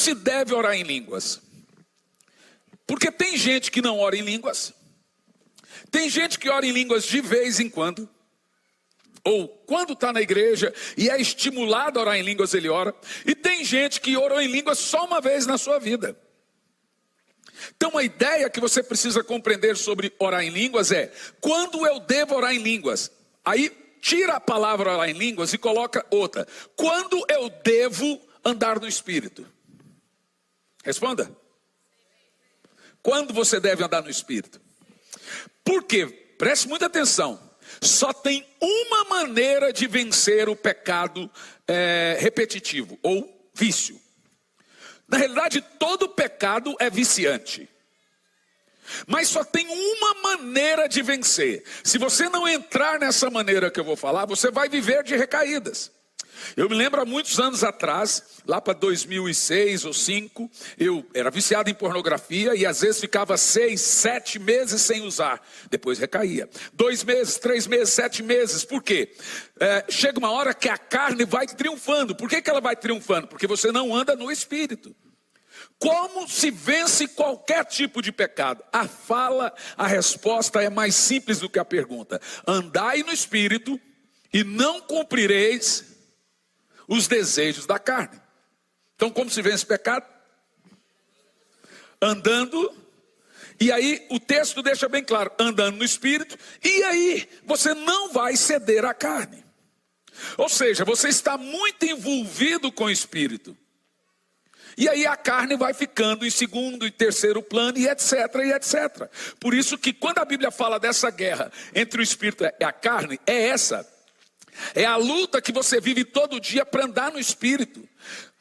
se deve orar em línguas? Porque tem gente que não ora em línguas. Tem gente que ora em línguas de vez em quando. Ou quando está na igreja e é estimulado a orar em línguas, ele ora. E tem gente que orou em línguas só uma vez na sua vida. Então a ideia que você precisa compreender sobre orar em línguas é: quando eu devo orar em línguas? Aí tira a palavra orar em línguas e coloca outra. Quando eu devo andar no Espírito? Responda. Quando você deve andar no Espírito? Por quê? Preste muita atenção. Só tem uma maneira de vencer o pecado repetitivo ou vício. Na realidade, todo pecado é viciante. Mas só tem uma maneira de vencer. Se você não entrar nessa maneira que eu vou falar, você vai viver de recaídas. Eu me lembro há muitos anos atrás, lá para 2006 ou 2005, eu era viciado em pornografia e às vezes ficava 6, 7 meses sem usar. Depois recaía. 2 meses, 3 meses, 7 meses. Por quê? Chega uma hora que a carne vai triunfando. Por que ela vai triunfando? Porque você não anda no Espírito. Como se vence qualquer tipo de pecado? A resposta é mais simples do que a pergunta. Andai no Espírito e não cumprireis os desejos da carne. Então, como se vence o pecado? Andando. E aí o texto deixa bem claro, andando no Espírito. E aí você não vai ceder à carne. Ou seja, você está muito envolvido com o Espírito. E aí a carne vai ficando em segundo e terceiro plano e etc, e etc. Por isso que quando a Bíblia fala dessa guerra entre o Espírito e a carne, é essa. É a luta que você vive todo dia para andar no Espírito.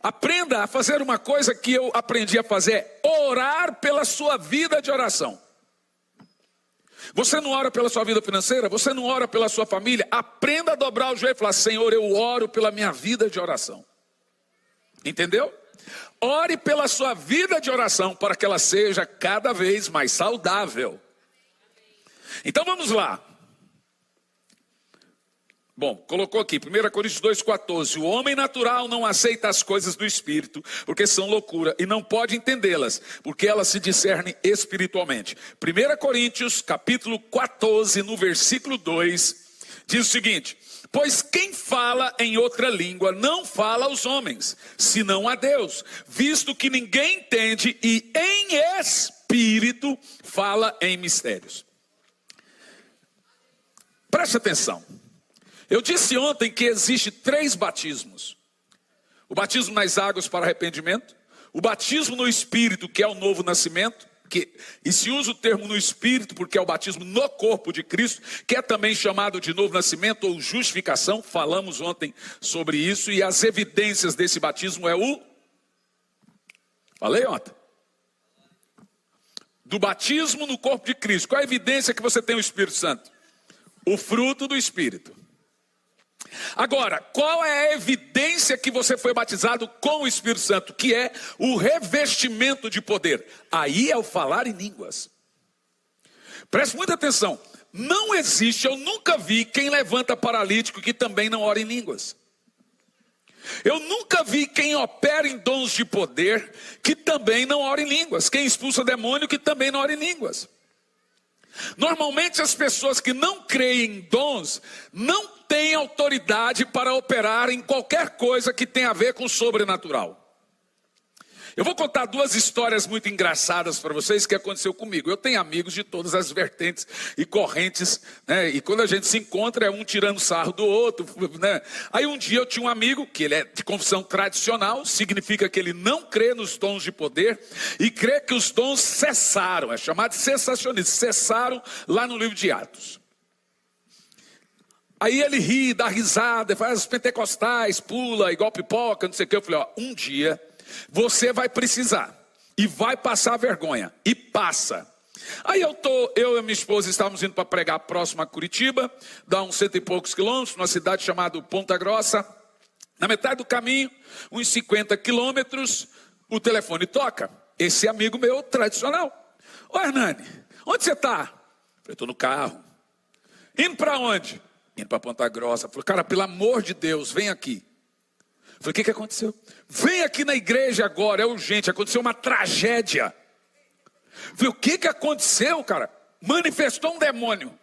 Aprenda a fazer uma coisa que eu aprendi a fazer: orar pela sua vida de oração. Você não ora pela sua vida financeira? Você não ora pela sua família? Aprenda a dobrar o joelho e falar: Senhor, eu oro pela minha vida de oração. Entendeu? Ore pela sua vida de oração para que ela seja cada vez mais saudável. Então vamos lá. Bom, colocou aqui, 1 Coríntios 2,14. O homem natural não aceita as coisas do Espírito, porque são loucura, e não pode entendê-las, porque elas se discernem espiritualmente. 1 Coríntios, capítulo 14, no versículo 2, diz o seguinte: pois quem fala em outra língua não fala aos homens, senão a Deus, visto que ninguém entende, e em espírito fala em mistérios. Preste atenção. Eu disse ontem que existe 3 batismos. O batismo nas águas para arrependimento, o batismo no Espírito, que é o novo nascimento, e se usa o termo no Espírito porque é o batismo no corpo de Cristo, que é também chamado de novo nascimento ou justificação. Falamos ontem sobre isso, e as evidências desse batismo falei ontem. Do batismo no corpo de Cristo. Qual a evidência que você tem o Espírito Santo? O fruto do Espírito. Agora, qual é a evidência que você foi batizado com o Espírito Santo? Que é o revestimento de poder. Aí é o falar em línguas. Preste muita atenção. Não existe, eu nunca vi quem levanta paralítico que também não ora em línguas. Eu nunca vi quem opera em dons de poder que também não ora em línguas. Quem expulsa demônio que também não ora em línguas. Normalmente as pessoas que não creem em dons não têm autoridade para operar em qualquer coisa que tenha a ver com o sobrenatural. Eu vou contar 2 histórias muito engraçadas para vocês que aconteceu comigo. Eu tenho amigos de todas as vertentes e correntes, né? E quando a gente se encontra é um tirando sarro do outro, né? Aí um dia eu tinha um amigo que ele é de confissão tradicional, significa que ele não crê nos dons de poder e crê que os dons cessaram, é chamado de cessacionismo, cessaram lá no livro de Atos. Aí ele ri, dá risada, faz os pentecostais, pula igual pipoca, não sei o que. Eu falei, um dia você vai precisar e vai passar vergonha, e passa. Aí eu e minha esposa estávamos indo para pregar próximo a Curitiba, dá uns 100 e poucos quilômetros, numa cidade chamada Ponta Grossa. Na metade do caminho, uns 50 quilômetros, o telefone toca. Esse amigo meu tradicional: ô Hernani, onde você está? Eu estou no carro. Indo para onde? Indo para Ponta Grossa. Falei, cara, pelo amor de Deus, vem aqui. Falei, o que aconteceu? Vem aqui na igreja agora, é urgente, aconteceu uma tragédia. Falei, o que aconteceu, cara? Manifestou um demônio.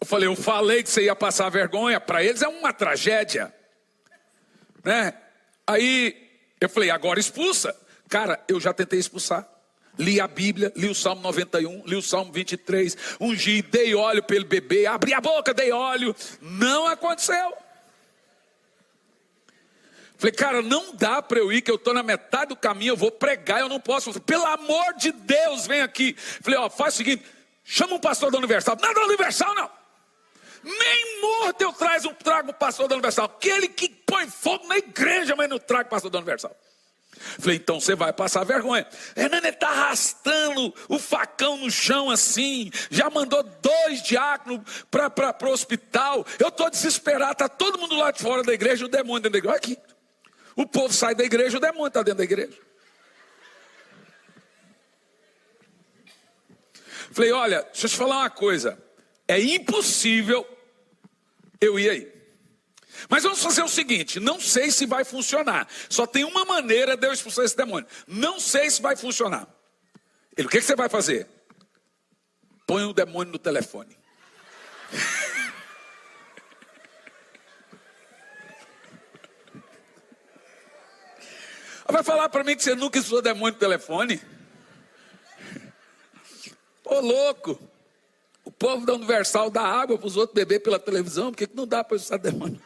Eu falei que você ia passar vergonha, para eles é uma tragédia, né? Aí eu falei, agora expulsa. Cara, eu já tentei expulsar. Li a Bíblia, li o Salmo 91, li o Salmo 23, ungi, dei óleo para ele beber, abri a boca, dei óleo. Não aconteceu. Falei, cara, não dá para eu ir, que eu estou na metade do caminho, eu vou pregar, eu não posso. Falei, pelo amor de Deus, vem aqui. Falei, faz o seguinte, chama um pastor da Universal. Não, da Universal não. Nem morto eu trago o pastor da Universal. Aquele que põe fogo na igreja, mas não traga o pastor da Universal. Falei, então você vai passar vergonha. Hernani está arrastando o facão no chão assim. Já mandou 2 diáconos para o hospital. Eu estou desesperado, está todo mundo lá de fora da igreja, o demônio dentro da igreja. Olha aqui. O povo sai da igreja, o demônio está dentro da igreja. Falei, olha, deixa eu te falar uma coisa. É impossível eu ir aí. Mas vamos fazer o seguinte, não sei se vai funcionar. Só tem uma maneira de eu expulsar esse demônio. Não sei se vai funcionar. Ele, o que você vai fazer? Põe o demônio no telefone. Vai falar para mim que você nunca expulsou demônio no telefone? Ô louco. O povo da Universal dá água para os outros beber pela televisão. Por que não dá para expulsar demônio?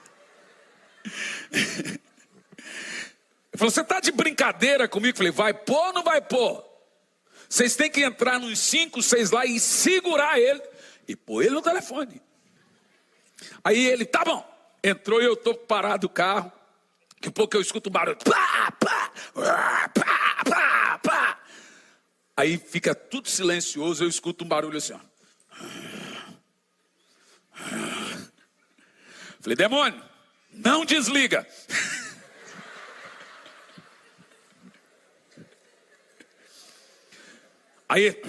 Ele falou, você está de brincadeira comigo? Eu falei, vai pôr ou não vai pôr? Vocês têm que entrar nos 5, 6 lá e segurar ele e pôr ele no telefone. Aí ele, tá bom. Entrou e eu estou parado do carro. Daqui a pouco eu escuto um barulho. Pá, pá, pá, pá, pá. Aí fica tudo silencioso, eu escuto um barulho assim, ó. Falei, demônio, não desliga. Aí,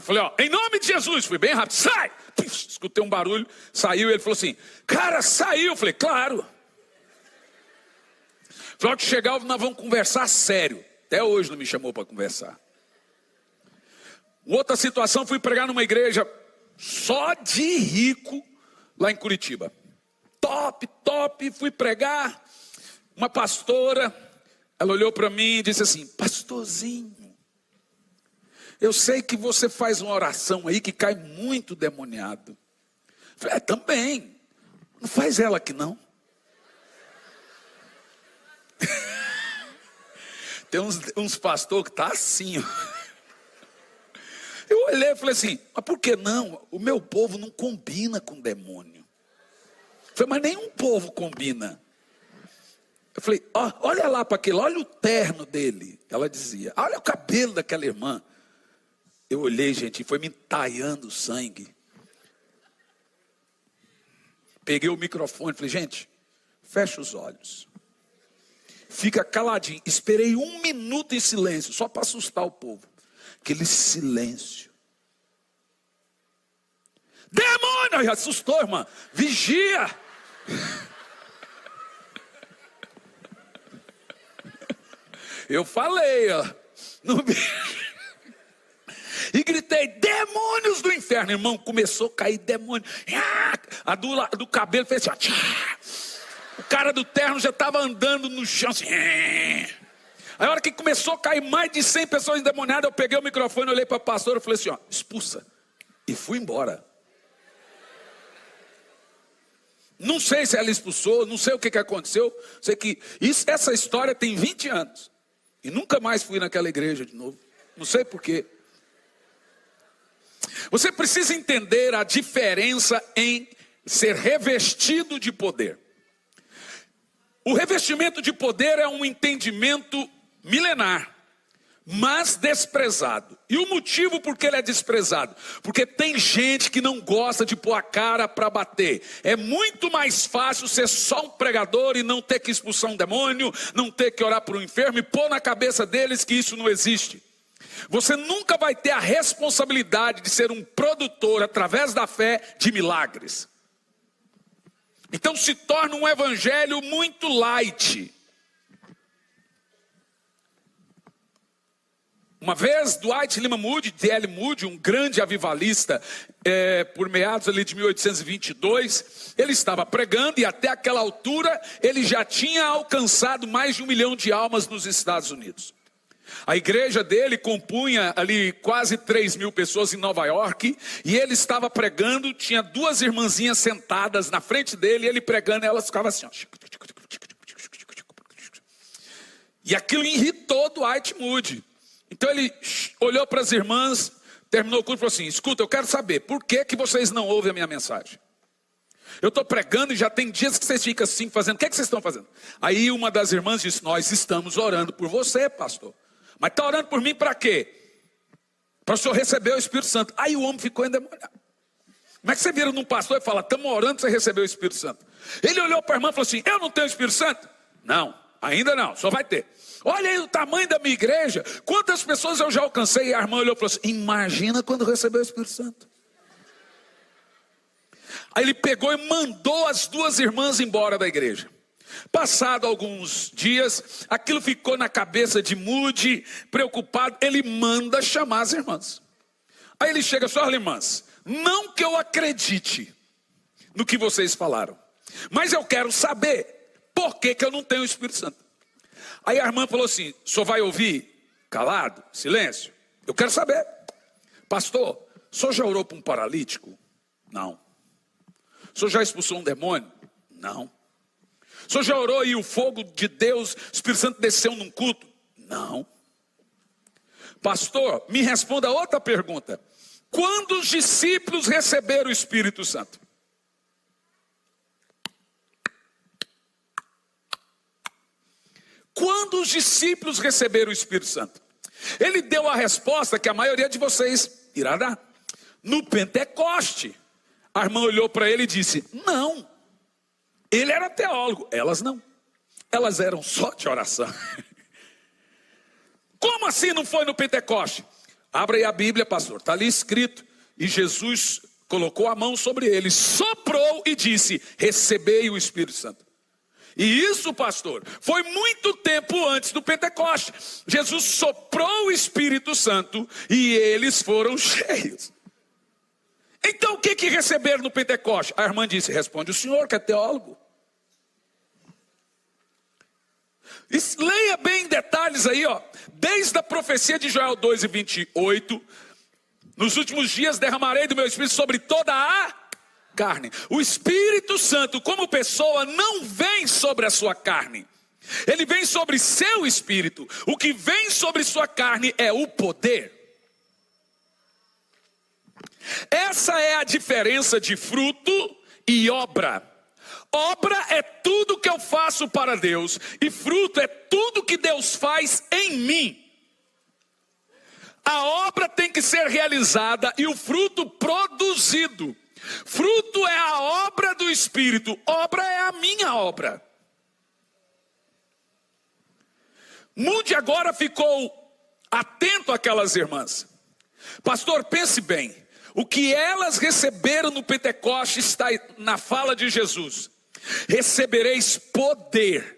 falei, em nome de Jesus, fui bem rápido, sai! Escutei um barulho, saiu, ele falou assim, cara, saiu. Falei, claro. Falei, que chegar, nós vamos conversar sério. Até hoje não me chamou para conversar. Outra situação, fui pregar numa igreja só de rico, lá em Curitiba. Top, fui pregar. Uma pastora, ela olhou para mim e disse assim, pastorzinho, eu sei que você faz uma oração aí que cai muito demoniado. Eu falei, também, não faz ela aqui não. Tem uns pastores que tá assim, ó. Eu olhei e falei assim, mas por que não? O meu povo não combina com demônio. Eu falei, mas nenhum povo combina. Eu falei, olha lá para aquele, olha o terno dele. Ela dizia, olha o cabelo daquela irmã. Eu olhei, gente, e foi me entaiando o sangue. Peguei o microfone e falei, gente, fecha os olhos. Fica caladinho. Esperei 1 minuto em silêncio, só para assustar o povo. Aquele silêncio. Demônio! Aí assustou, irmã. Vigia! Eu falei, ó. E gritei, demônios do inferno. Irmão, começou a cair demônio. A do cabelo fez assim, ó. O cara do terno já estava andando no chão assim. Aí a hora que começou a cair mais de 100 pessoas endemoniadas, eu peguei o microfone, olhei para a pastora e falei assim, ó, expulsa. E fui embora. Não sei se ela expulsou, não sei o que aconteceu. Sei que essa história tem 20 anos. E nunca mais fui naquela igreja de novo. Não sei por quê. Você precisa entender a diferença em ser revestido de poder. O revestimento de poder é um entendimento milenar, mas desprezado. E o motivo por que ele é desprezado? Porque tem gente que não gosta de pôr a cara para bater. É muito mais fácil ser só um pregador e não ter que expulsar um demônio, não ter que orar por um enfermo e pôr na cabeça deles que isso não existe. Você nunca vai ter a responsabilidade de ser um produtor, através da fé, de milagres. Então se torna um evangelho muito light. Uma vez, Dwight Lyman Moody, D.L. Moody, um grande avivalista, por meados ali de 1822, ele estava pregando e até aquela altura ele já tinha alcançado mais de 1 milhão de almas nos Estados Unidos. A igreja dele compunha ali quase 3.000 pessoas em Nova York, e ele estava pregando, tinha 2 irmãzinhas sentadas na frente dele, e ele pregando, e elas ficavam assim, ó. E aquilo irritou Dwight Moody. Então ele olhou para as irmãs, terminou o culto e falou assim: escuta, eu quero saber, por que vocês não ouvem a minha mensagem? Eu estou pregando e já tem dias que vocês ficam assim fazendo, o que vocês estão fazendo? Aí uma das irmãs disse: nós estamos orando por você, pastor. Mas está orando por mim para quê? Para o senhor receber o Espírito Santo. Aí o homem ficou endemoniado. Como é que você vira num pastor e fala: estamos orando para você receber o Espírito Santo? Ele olhou para a irmã e falou assim: eu não tenho Espírito Santo? Não, ainda não, só vai ter. Olha aí o tamanho da minha igreja, quantas pessoas eu já alcancei. E a irmã olhou e falou assim: imagina quando receber o Espírito Santo. Aí ele pegou e mandou as 2 irmãs embora da igreja. Passado alguns dias, aquilo ficou na cabeça de Moody, preocupado, ele manda chamar as irmãs. Aí ele chega só: olha, irmãs, não que eu acredite no que vocês falaram, mas eu quero saber por que eu não tenho o Espírito Santo. Aí a irmã falou assim: o senhor vai ouvir calado, silêncio? Eu quero saber. Pastor, o senhor já orou para um paralítico? Não. O senhor já expulsou um demônio? Não. O senhor já orou e o fogo de Deus, o Espírito Santo desceu num culto? Não. Pastor, me responda outra pergunta: quando os discípulos receberam o Espírito Santo? Quando os discípulos receberam o Espírito Santo? Ele deu a resposta que a maioria de vocês irá dar: no Pentecoste. A irmã olhou para ele e disse: não, ele era teólogo, elas não, elas eram só de oração. Como assim não foi no Pentecoste? Abra aí a Bíblia, pastor, está ali escrito. E Jesus colocou a mão sobre ele, soprou e disse: recebei o Espírito Santo. E isso, pastor, foi muito tempo antes do Pentecoste. Jesus soprou o Espírito Santo e eles foram cheios. Então o que receberam no Pentecoste? A irmã disse: responde o senhor que é teólogo. Leia bem em detalhes aí, ó. Desde a profecia de Joel 2:28, nos últimos dias derramarei do meu Espírito sobre toda a carne. O Espírito Santo como pessoa não vem sobre a sua carne, ele vem sobre seu espírito. O que vem sobre sua carne é o poder. Essa é a diferença de fruto e obra. Obra é tudo que eu faço para Deus, e fruto é tudo que Deus faz em mim. A obra tem que ser realizada e o fruto produzido. Fruto é a obra do Espírito, obra é a minha obra. Moody agora ficou atento àquelas irmãs. Pastor, pense bem, o que elas receberam no Pentecoste está na fala de Jesus: recebereis poder.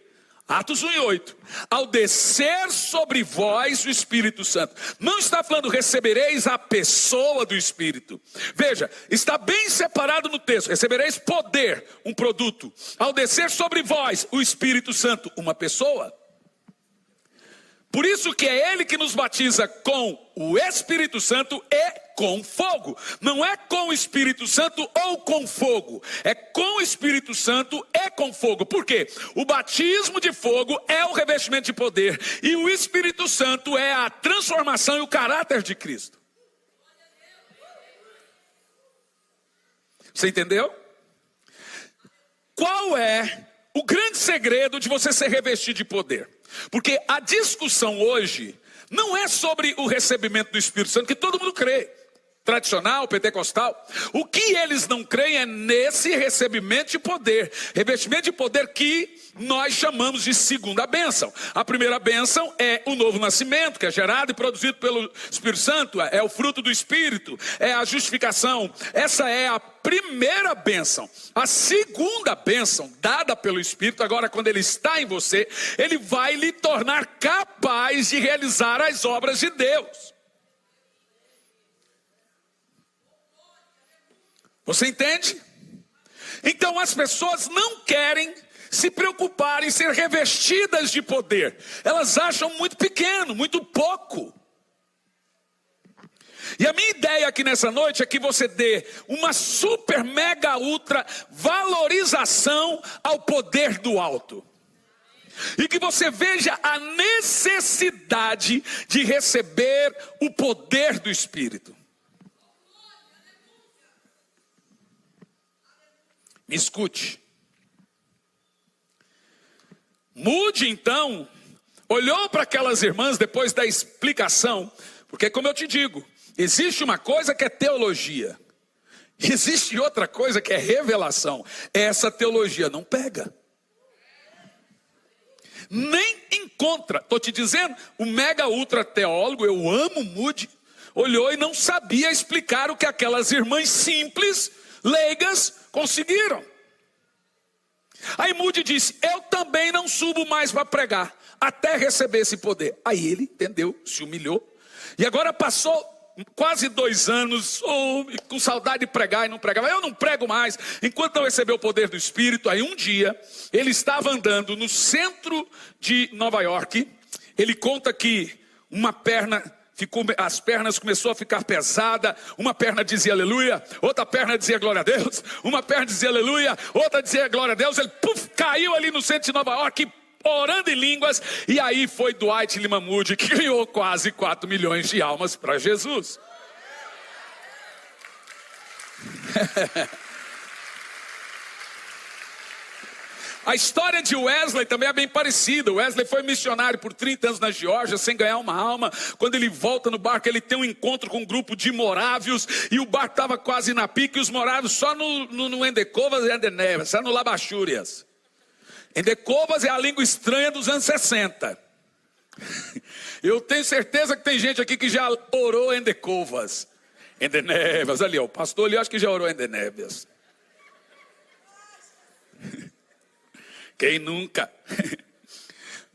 Atos 1:8, ao descer sobre vós o Espírito Santo. Não está falando recebereis a pessoa do Espírito. Veja, está bem separado no texto: recebereis poder, um produto. Ao descer sobre vós o Espírito Santo, uma pessoa. Por isso que é Ele que nos batiza com o Espírito Santo e com fogo. Não é com o Espírito Santo ou com fogo. É com o Espírito Santo e com fogo. Por quê? O batismo de fogo é o revestimento de poder. E o Espírito Santo é a transformação e o caráter de Cristo. Você entendeu? Qual é o grande segredo de você ser revestido de poder? Porque a discussão hoje não é sobre o recebimento do Espírito Santo, que todo mundo crê, tradicional, pentecostal. O que eles não creem é nesse recebimento de poder, revestimento de poder que nós chamamos de segunda bênção. A primeira bênção é o novo nascimento, que é gerado e produzido pelo Espírito Santo, é o fruto do Espírito, é a justificação. Essa é a primeira bênção. A segunda bênção, dada pelo Espírito, agora quando ele está em você, ele vai lhe tornar capaz de realizar as obras de Deus. Você entende? Então as pessoas não querem se preocupar em ser revestidas de poder. Elas acham muito pequeno, muito pouco. E a minha ideia aqui nessa noite é que você dê uma super, mega, ultra valorização ao poder do alto. E que você veja a necessidade de receber o poder do Espírito. Me escute. Moody, então, olhou para aquelas irmãs depois da explicação, porque como eu te digo, existe uma coisa que é teologia, existe outra coisa que é revelação. Essa teologia não pega, nem encontra. Estou te dizendo, o mega ultra teólogo, eu amo Moody, olhou e não sabia explicar o que aquelas irmãs simples, leigas, conseguiram. Aí Moody disse, eu também não subo mais para pregar, até receber esse poder. Aí ele entendeu, se humilhou, e agora passou quase 2 anos, com saudade de pregar e não pregava. Eu não prego mais, enquanto não recebeu o poder do Espírito. Aí um dia, ele estava andando no centro de Nova York, ele conta que uma perna, as pernas começou a ficar pesada, uma perna dizia aleluia, outra perna dizia glória a Deus, uma perna dizia aleluia, outra dizia glória a Deus, ele caiu ali no centro de Nova York, orando em línguas, e aí foi Dwight Lyman Moody que ganhou quase 4 milhões de almas para Jesus. A história de Wesley também é bem parecida. Wesley foi missionário por 30 anos na Geórgia, sem ganhar uma alma. Quando ele volta no barco, ele tem um encontro com um grupo de morávios, e o barco estava quase na pique, e os morávios só no Endecovas e Endenevas, só no Labachúrias. Endecovas é a língua estranha dos anos 60. Eu tenho certeza que tem gente aqui que já orou Endecovas. Endenevas, ali ó, o pastor ali acho que já orou Endenevas. Quem nunca?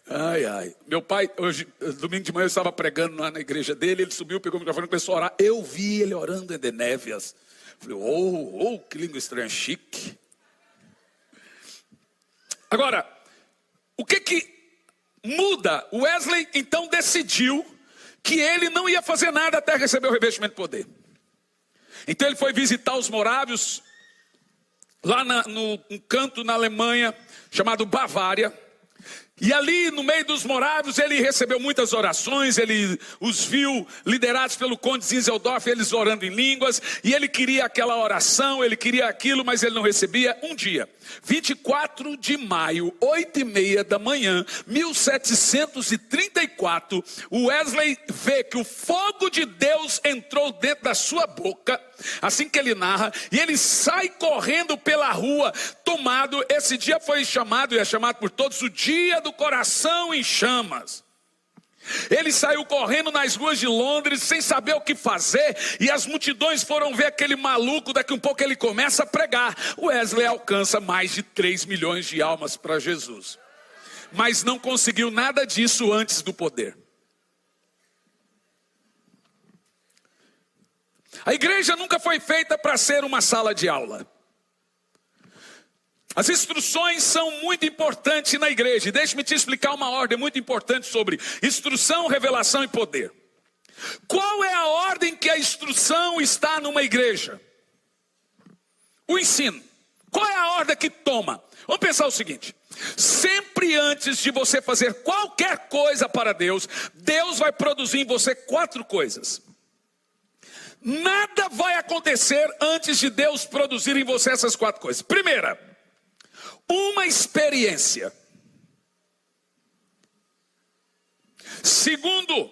Ai, ai. Meu pai, hoje, domingo de manhã, eu estava pregando lá na igreja dele. Ele subiu, pegou o microfone e começou a orar. Eu vi ele orando em Endenévias. Falei, que língua estranha, chique. Agora, o que muda? Wesley, então, decidiu que ele não ia fazer nada até receber o revestimento de poder. Então, ele foi visitar os morávios, lá num canto na Alemanha, chamado Bavária. E ali no meio dos morávios ele recebeu muitas orações, ele os viu liderados pelo conde Zinzeldorf, eles orando em línguas, e ele queria aquela oração, ele queria aquilo, mas ele não recebia. Um dia, 24 de maio, 8h30 da manhã, 1734, Wesley vê que o fogo de Deus entrou dentro da sua boca, assim que ele narra, e ele sai correndo pela rua, tomado. Esse dia foi chamado, e é chamado por todos, o dia do coração em chamas. Ele saiu correndo nas ruas de Londres sem saber o que fazer, e as multidões foram ver aquele maluco. Daqui um pouco ele começa a pregar. Wesley alcança mais de 3 milhões de almas para Jesus, mas não conseguiu nada disso antes do poder. A igreja nunca foi feita para ser uma sala de aula. As instruções são muito importantes na igreja. Deixe-me te explicar uma ordem muito importante sobre instrução, revelação e poder. Qual é a ordem que a instrução está numa igreja? O ensino. Qual é a ordem que toma? Vamos pensar o seguinte: sempre antes de você fazer qualquer coisa para Deus, Deus vai produzir em você 4 coisas. Nada vai acontecer antes de Deus produzir em você essas 4 coisas. Primeira, uma experiência. Segundo,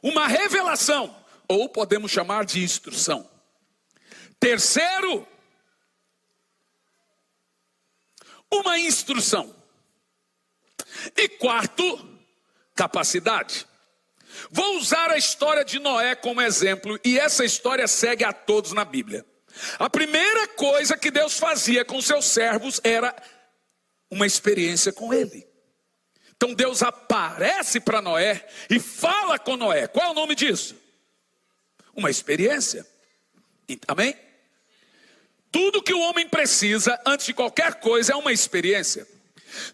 uma revelação, ou podemos chamar de instrução. Terceiro, uma instrução. E quarto, capacidade. Vou usar a história de Noé como exemplo, e essa história segue a todos na Bíblia. A primeira coisa que Deus fazia com seus servos era uma experiência com ele. Então Deus aparece para Noé e fala com Noé. Qual é o nome disso? Uma experiência. Amém? Tudo que o homem precisa antes de qualquer coisa é uma experiência.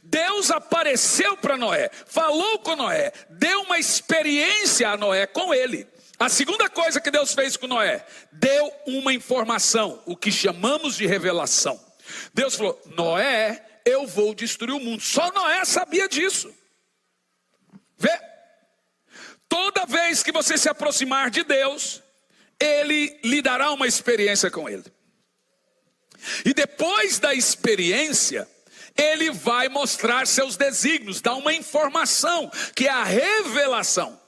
Deus apareceu para Noé, falou com Noé, deu uma experiência a Noé com ele. A segunda coisa que Deus fez com Noé, deu uma informação, o que chamamos de revelação. Deus falou: Noé, eu vou destruir o mundo. Só Noé sabia disso. Vê? Toda vez que você se aproximar de Deus, Ele lhe dará uma experiência com Ele. E depois da experiência, Ele vai mostrar seus desígnios, dar uma informação, que é a revelação.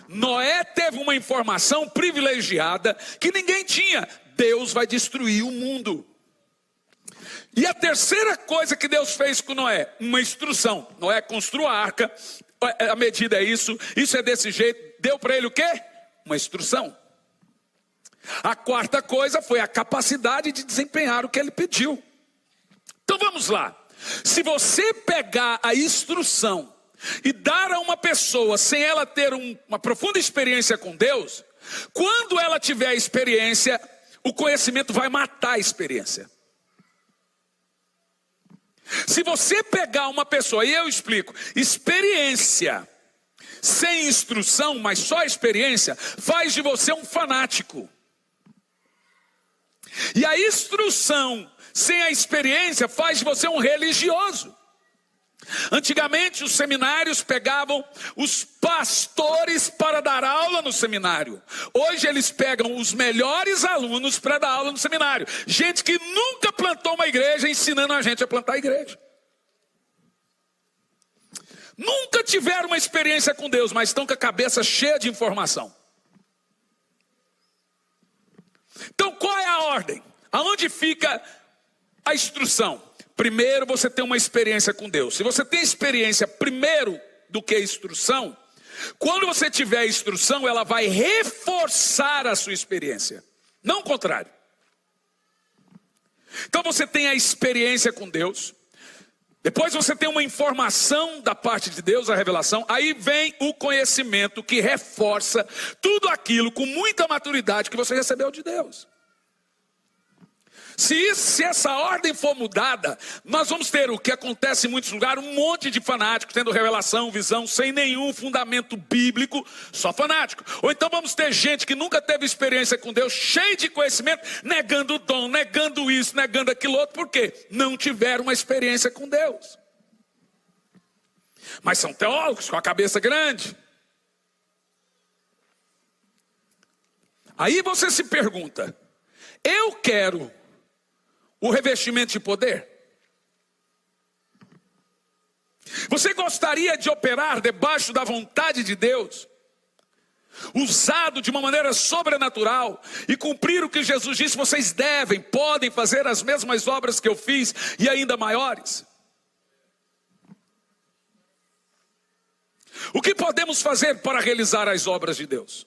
Noé teve uma informação privilegiada que ninguém tinha. Deus vai destruir o mundo. E a terceira coisa que Deus fez com Noé, uma instrução. Noé construa a arca, a medida é isso é desse jeito. Deu para ele o quê? Uma instrução. A quarta coisa foi a capacidade de desempenhar o que ele pediu. Então vamos lá. Se você pegar a instrução e dar a uma pessoa sem ela ter uma profunda experiência com Deus, quando ela tiver a experiência, o conhecimento vai matar a experiência. Se você pegar uma pessoa, e eu explico, experiência sem instrução, mas só experiência, faz de você um fanático. E a instrução sem a experiência faz de você um religioso. Antigamente os seminários pegavam os pastores para dar aula no seminário. Hoje eles pegam os melhores alunos para dar aula no seminário. Gente que nunca plantou uma igreja ensinando a gente a plantar a igreja. Nunca tiveram uma experiência com Deus, mas estão com a cabeça cheia de informação. Então qual é a ordem? Aonde fica a instrução? Primeiro você tem uma experiência com Deus. Se você tem experiência primeiro do que a instrução, quando você tiver a instrução, ela vai reforçar a sua experiência, não o contrário. Então você tem a experiência com Deus, depois você tem uma informação da parte de Deus, a revelação, aí vem o conhecimento que reforça tudo aquilo com muita maturidade que você recebeu de Deus. Se essa ordem for mudada, nós vamos ter o que acontece em muitos lugares, um monte de fanáticos tendo revelação, visão, sem nenhum fundamento bíblico, só fanático. Ou então vamos ter gente que nunca teve experiência com Deus, cheio de conhecimento, negando o dom, negando isso, negando aquilo outro, por quê? Não tiveram uma experiência com Deus. Mas são teólogos com a cabeça grande. Aí você se pergunta, eu quero o revestimento de poder? Você gostaria de operar debaixo da vontade de Deus, usado de uma maneira sobrenatural e cumprir o que Jesus disse? Vocês podem fazer as mesmas obras que eu fiz e ainda maiores. O que podemos fazer para realizar as obras de Deus?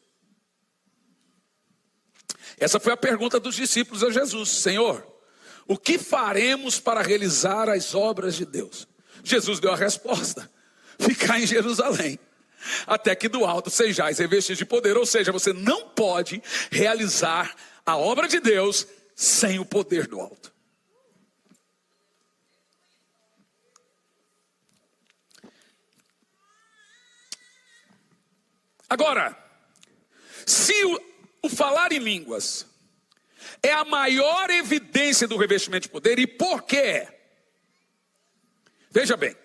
Essa foi a pergunta dos discípulos a Jesus. Senhor, o que faremos para realizar as obras de Deus? Jesus deu a resposta: ficar em Jerusalém, até que do alto sejais revestidos de poder. Ou seja, você não pode realizar a obra de Deus sem o poder do alto. Agora, se o falar em línguas é a maior evidência do revestimento de poder, e por que é? Veja bem,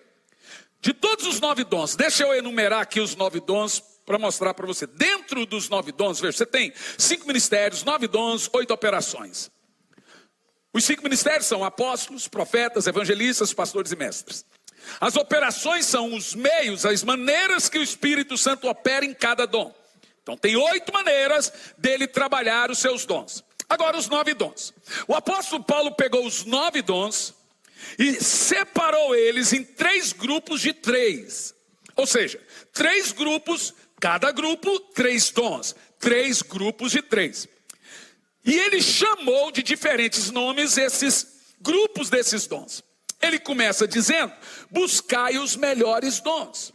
de todos os 9 dons, deixa eu enumerar aqui os 9 dons para mostrar para você. Dentro dos 9 dons, veja, você tem 5 ministérios, 9 dons, 8 operações. Os 5 ministérios são apóstolos, profetas, evangelistas, pastores e mestres. As operações são os meios, as maneiras que o Espírito Santo opera em cada dom. Então tem 8 maneiras dele trabalhar os seus dons. Agora os 9 dons. O apóstolo Paulo pegou os 9 dons e separou eles em 3 grupos de 3. Ou seja, 3 grupos, cada grupo 3 dons. 3 grupos de 3. E ele chamou de diferentes nomes esses grupos desses dons. Ele começa dizendo: buscai os melhores dons.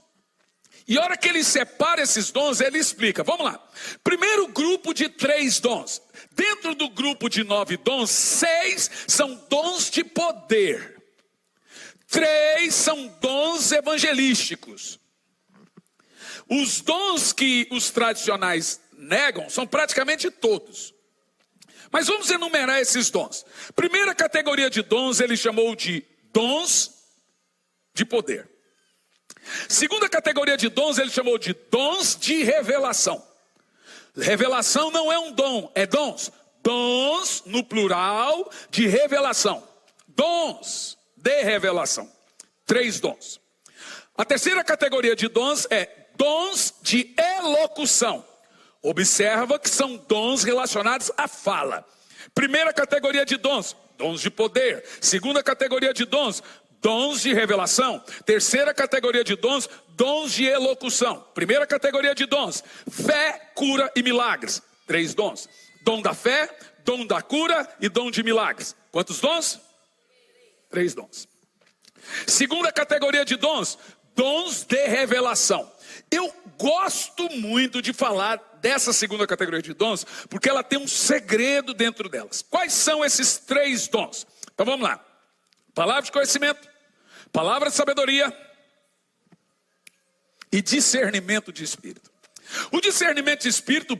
E a hora que ele separa esses dons, ele explica. Vamos lá. Primeiro grupo de 3 dons. Dentro do grupo de 9 dons, 6 são dons de poder. 3 são dons evangelísticos. Os dons que os tradicionais negam são praticamente todos. Mas vamos enumerar esses dons. Primeira categoria de dons ele chamou de dons de poder. Segunda categoria de dons ele chamou de dons de revelação. Revelação não é um dom, é dons. Dons no plural de revelação. Dons de revelação. 3 dons. A terceira categoria de dons é dons de elocução. Observa que são dons relacionados à fala. Primeira categoria de dons, dons de poder. Segunda categoria de dons, dons de revelação. Terceira categoria de dons, dons de elocução. Primeira categoria de dons, fé, cura e milagres. 3 dons. Dom da fé, dom da cura e dom de milagres. Quantos dons? 3 dons. Segunda categoria de dons, dons de revelação. Eu gosto muito de falar dessa segunda categoria de dons, porque ela tem um segredo dentro delas. Quais são esses 3 dons? Então vamos lá. Palavra de conhecimento, palavra de sabedoria e discernimento de espírito. O discernimento de espírito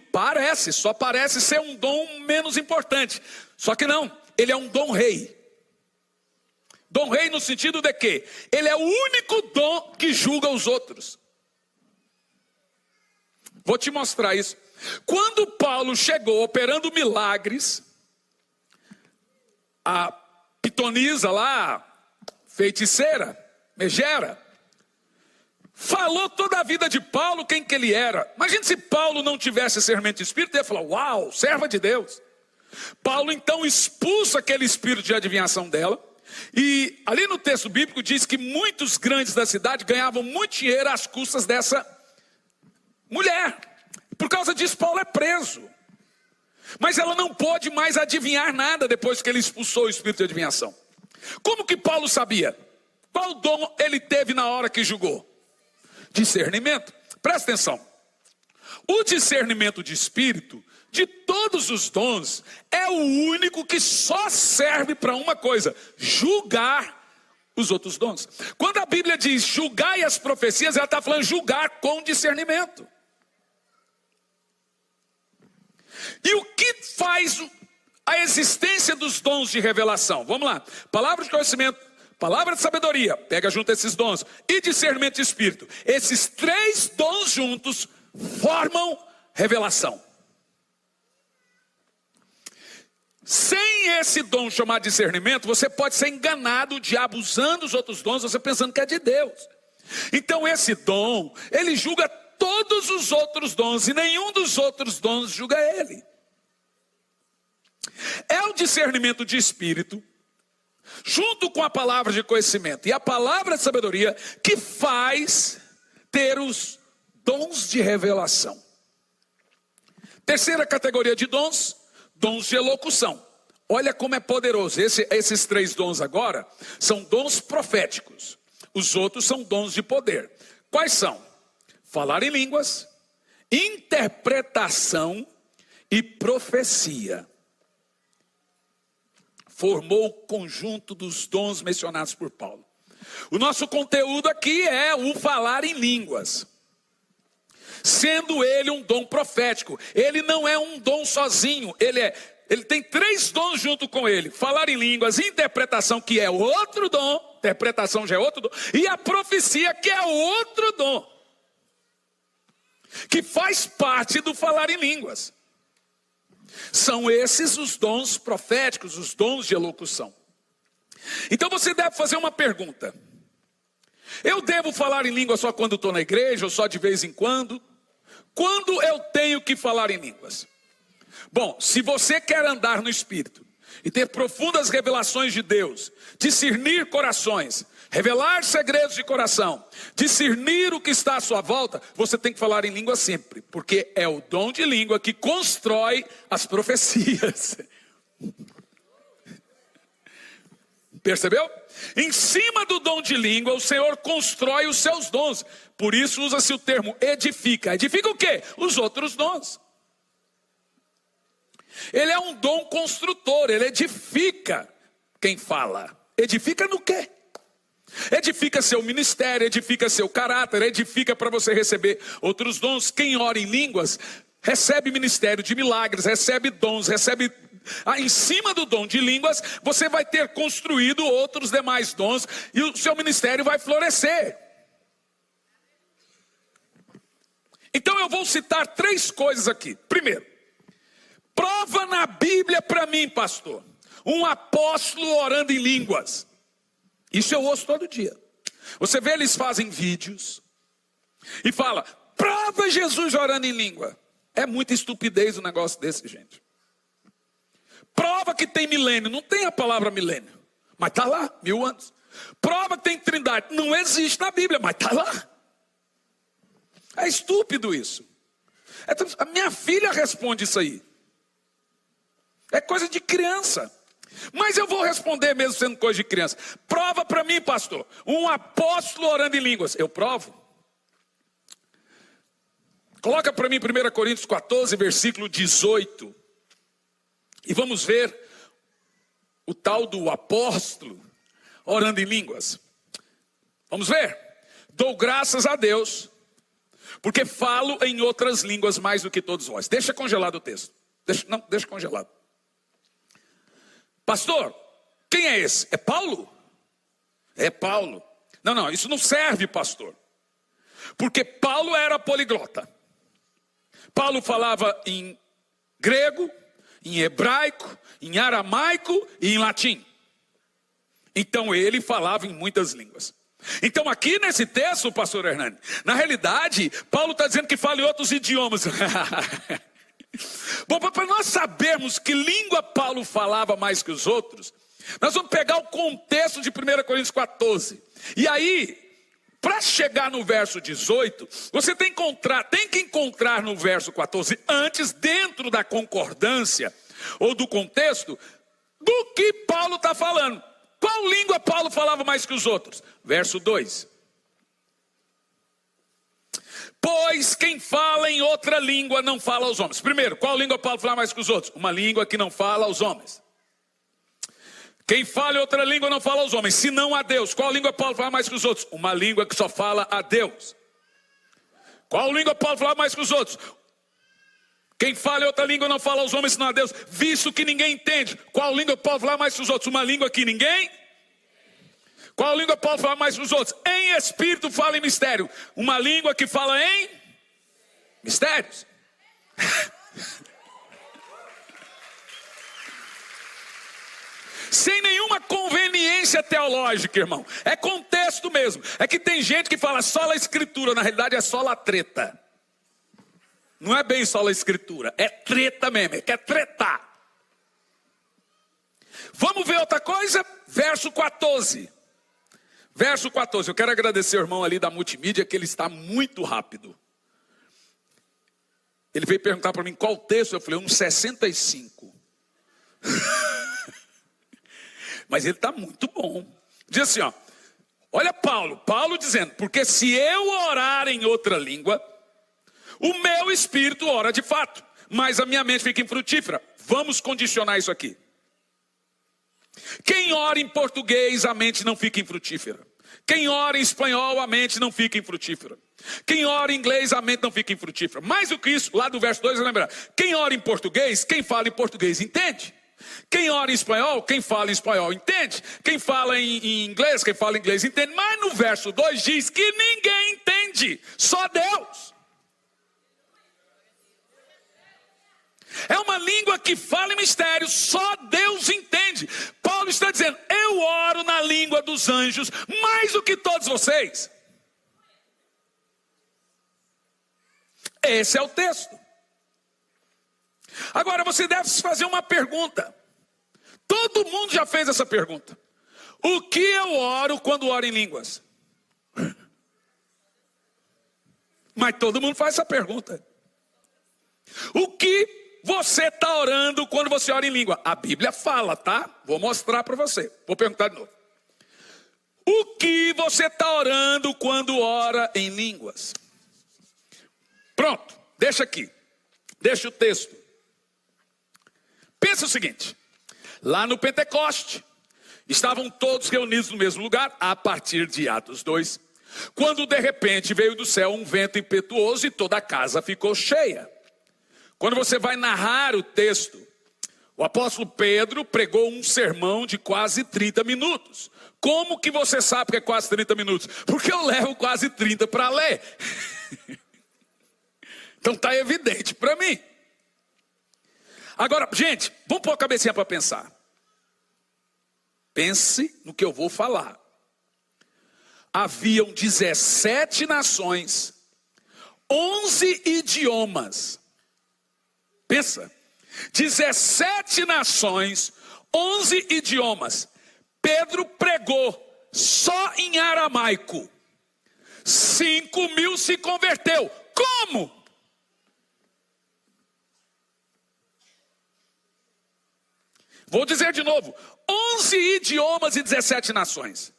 só parece ser um dom menos importante. Só que não, ele é um dom rei. Dom rei no sentido de que ele é o único dom que julga os outros. Vou te mostrar isso. Quando Paulo chegou operando milagres, a pitonisa lá, feiticeira, megera, falou toda a vida de Paulo quem que ele era. Imagina se Paulo não tivesse discernimento de espírito, ele ia falar: uau, serva de Deus. Paulo então expulsa aquele espírito de adivinhação dela. E ali no texto bíblico diz que muitos grandes da cidade ganhavam muito dinheiro às custas dessa mulher. Por causa disso Paulo é preso. Mas ela não pôde mais adivinhar nada depois que ele expulsou o espírito de adivinhação. Como que Paulo sabia? Qual dom ele teve na hora que julgou? Discernimento. Presta atenção. O discernimento de espírito, de todos os dons, é o único que só serve para uma coisa: julgar os outros dons. Quando a Bíblia diz julgai as profecias, ela está falando julgar com discernimento. E o que faz a existência dos dons de revelação? Vamos lá. Palavra de conhecimento, palavra de sabedoria, pega junto esses dons, e discernimento de espírito. Esses 3 dons juntos formam revelação. Sem esse dom chamado discernimento, você pode ser enganado, o diabo usando os outros dons, você pensando que é de Deus. Então esse dom, ele julga todos os outros dons, e nenhum dos outros dons julga ele. É o discernimento de espírito, junto com a palavra de conhecimento e a palavra de sabedoria, que faz ter os dons de revelação. Terceira categoria de dons, dons de elocução. Olha como é poderoso. Esses 3 dons agora são dons proféticos. Os outros são dons de poder. Quais são? Falar em línguas, interpretação e profecia. Formou o conjunto dos dons mencionados por Paulo. O nosso conteúdo aqui é o falar em línguas. Sendo ele um dom profético. Ele não é um dom sozinho. Ele tem 3 dons junto com ele. Falar em línguas, interpretação, que é outro dom. Interpretação já é outro dom. E a profecia, que é outro dom. Que faz parte do falar em línguas. São esses os dons proféticos, os dons de elocução. Então você deve fazer uma pergunta: eu devo falar em língua só quando estou na igreja, ou só de vez em quando? Quando eu tenho que falar em línguas? Bom, se você quer andar no Espírito, e ter profundas revelações de Deus, discernir corações, revelar segredos de coração, discernir o que está à sua volta, você tem que falar em língua sempre, porque é o dom de língua que constrói as profecias. Percebeu? Em cima do dom de língua, o Senhor constrói os seus dons. Por isso usa-se o termo edifica. Edifica o quê? Os outros dons. Ele é um dom construtor, ele edifica quem fala. Edifica no quê? Edifica seu ministério, edifica seu caráter, edifica para você receber outros dons. Quem ora em línguas, recebe ministério de milagres, recebe dons, recebe... em cima do dom de línguas, você vai ter construído outros demais dons e o seu ministério vai florescer. Então eu vou citar 3 coisas aqui. Primeiro, prova na Bíblia para mim, pastor, um apóstolo orando em línguas. Isso eu ouço todo dia. Você vê, eles fazem vídeos e fala, prova Jesus orando em língua. É muita estupidez um negócio desse, gente. Prova que tem milênio, não tem a palavra milênio, mas está lá, 1000 anos. Prova que tem trindade, não existe na Bíblia, mas está lá. É estúpido isso. A minha filha responde isso aí. É coisa de criança. Mas eu vou responder mesmo sendo coisa de criança. Prova para mim, pastor, um apóstolo orando em línguas. Eu provo. Coloca para mim 1 Coríntios 14, versículo 18. E vamos ver o tal do apóstolo orando em línguas. Vamos ver? Dou graças a Deus, porque falo em outras línguas mais do que todos vós. Deixa congelado o texto. Deixa congelado. Pastor, quem é esse? É Paulo? É Paulo. Não, isso não serve, pastor. Porque Paulo era poliglota. Paulo falava em grego, em hebraico, em aramaico e em latim. Então ele falava em muitas línguas. Então aqui nesse texto, pastor Hernani, na realidade, Paulo está dizendo que fala em outros idiomas. Bom, para nós sabermos que língua Paulo falava mais que os outros, nós vamos pegar o contexto de 1 Coríntios 14. E aí, para chegar no verso 18, você tem que encontrar no verso 14, antes, dentro da concordância, ou do contexto, do que Paulo está falando. Qual língua Paulo falava mais que os outros? Verso 2. Pois quem fala em outra língua não fala aos homens. Primeiro, qual língua Paulo fala mais que os outros? Uma língua que não fala aos homens. Quem fala em outra língua não fala aos homens, senão a Deus. Qual língua Paulo fala mais que os outros? Uma língua que só fala a Deus. Qual língua Paulo fala mais que os outros? Quem fala em outra língua não fala aos homens, senão a Deus, visto que ninguém entende. Qual língua Paulo fala mais que os outros? Uma língua que ninguém... Qual língua Paulo fala mais que os outros? Em espírito fala em mistério. Uma língua que fala em mistérios. Sem nenhuma conveniência teológica, irmão. É contexto mesmo. É que tem gente que fala só a escritura. Na realidade é só a treta. Não é bem só a escritura. É treta mesmo. É que é tretar. Vamos ver outra coisa? Verso 14. Verso 14, eu quero agradecer ao irmão ali da multimídia, que ele está muito rápido. Ele veio perguntar para mim qual texto, eu falei, 65. Mas ele está muito bom. Diz assim, ó, olha Paulo dizendo, porque se eu orar em outra língua, o meu espírito ora de fato, mas a minha mente fica infrutífera. Vamos condicionar isso aqui. Quem ora em português, a mente não fica infrutífera. Quem ora em espanhol, a mente não fica infrutífera. Quem ora em inglês, a mente não fica infrutífera. Mais do que isso, lá do verso 2, lembra? Quem ora em português, quem fala em português entende. Quem ora em espanhol, quem fala em espanhol entende. Quem fala em inglês, quem fala em inglês entende. Mas no verso 2 diz que ninguém entende, só Deus. É uma língua que fala em mistério, só Deus entende. Paulo está dizendo, eu oro na língua dos anjos mais do que todos vocês. Esse é o texto. Agora você deve se fazer uma pergunta. Todo mundo já fez essa pergunta. O que eu oro quando oro em línguas? Mas todo mundo faz essa pergunta. O que você está orando quando você ora em língua? A Bíblia fala, tá? Vou mostrar para você. Vou perguntar de novo. O que você está orando quando ora em línguas? Pronto, deixa aqui. Deixa o texto. Pensa o seguinte. Lá no Pentecoste, estavam todos reunidos no mesmo lugar, a partir de Atos 2, quando de repente veio do céu um vento impetuoso e toda a casa ficou cheia. Quando você vai narrar o texto, o apóstolo Pedro pregou um sermão de quase 30 minutos. Como que você sabe que é quase 30 minutos? Porque eu levo quase 30 para ler. Então está evidente para mim. Agora, gente, vamos pôr a cabecinha para pensar. Pense no que eu vou falar. Haviam 17 nações, 11 idiomas. Pensa, 17 nações, 11 idiomas. Pedro pregou só em aramaico. 5.000 se converteu. Como? Vou dizer de novo, 11 idiomas e 17 nações.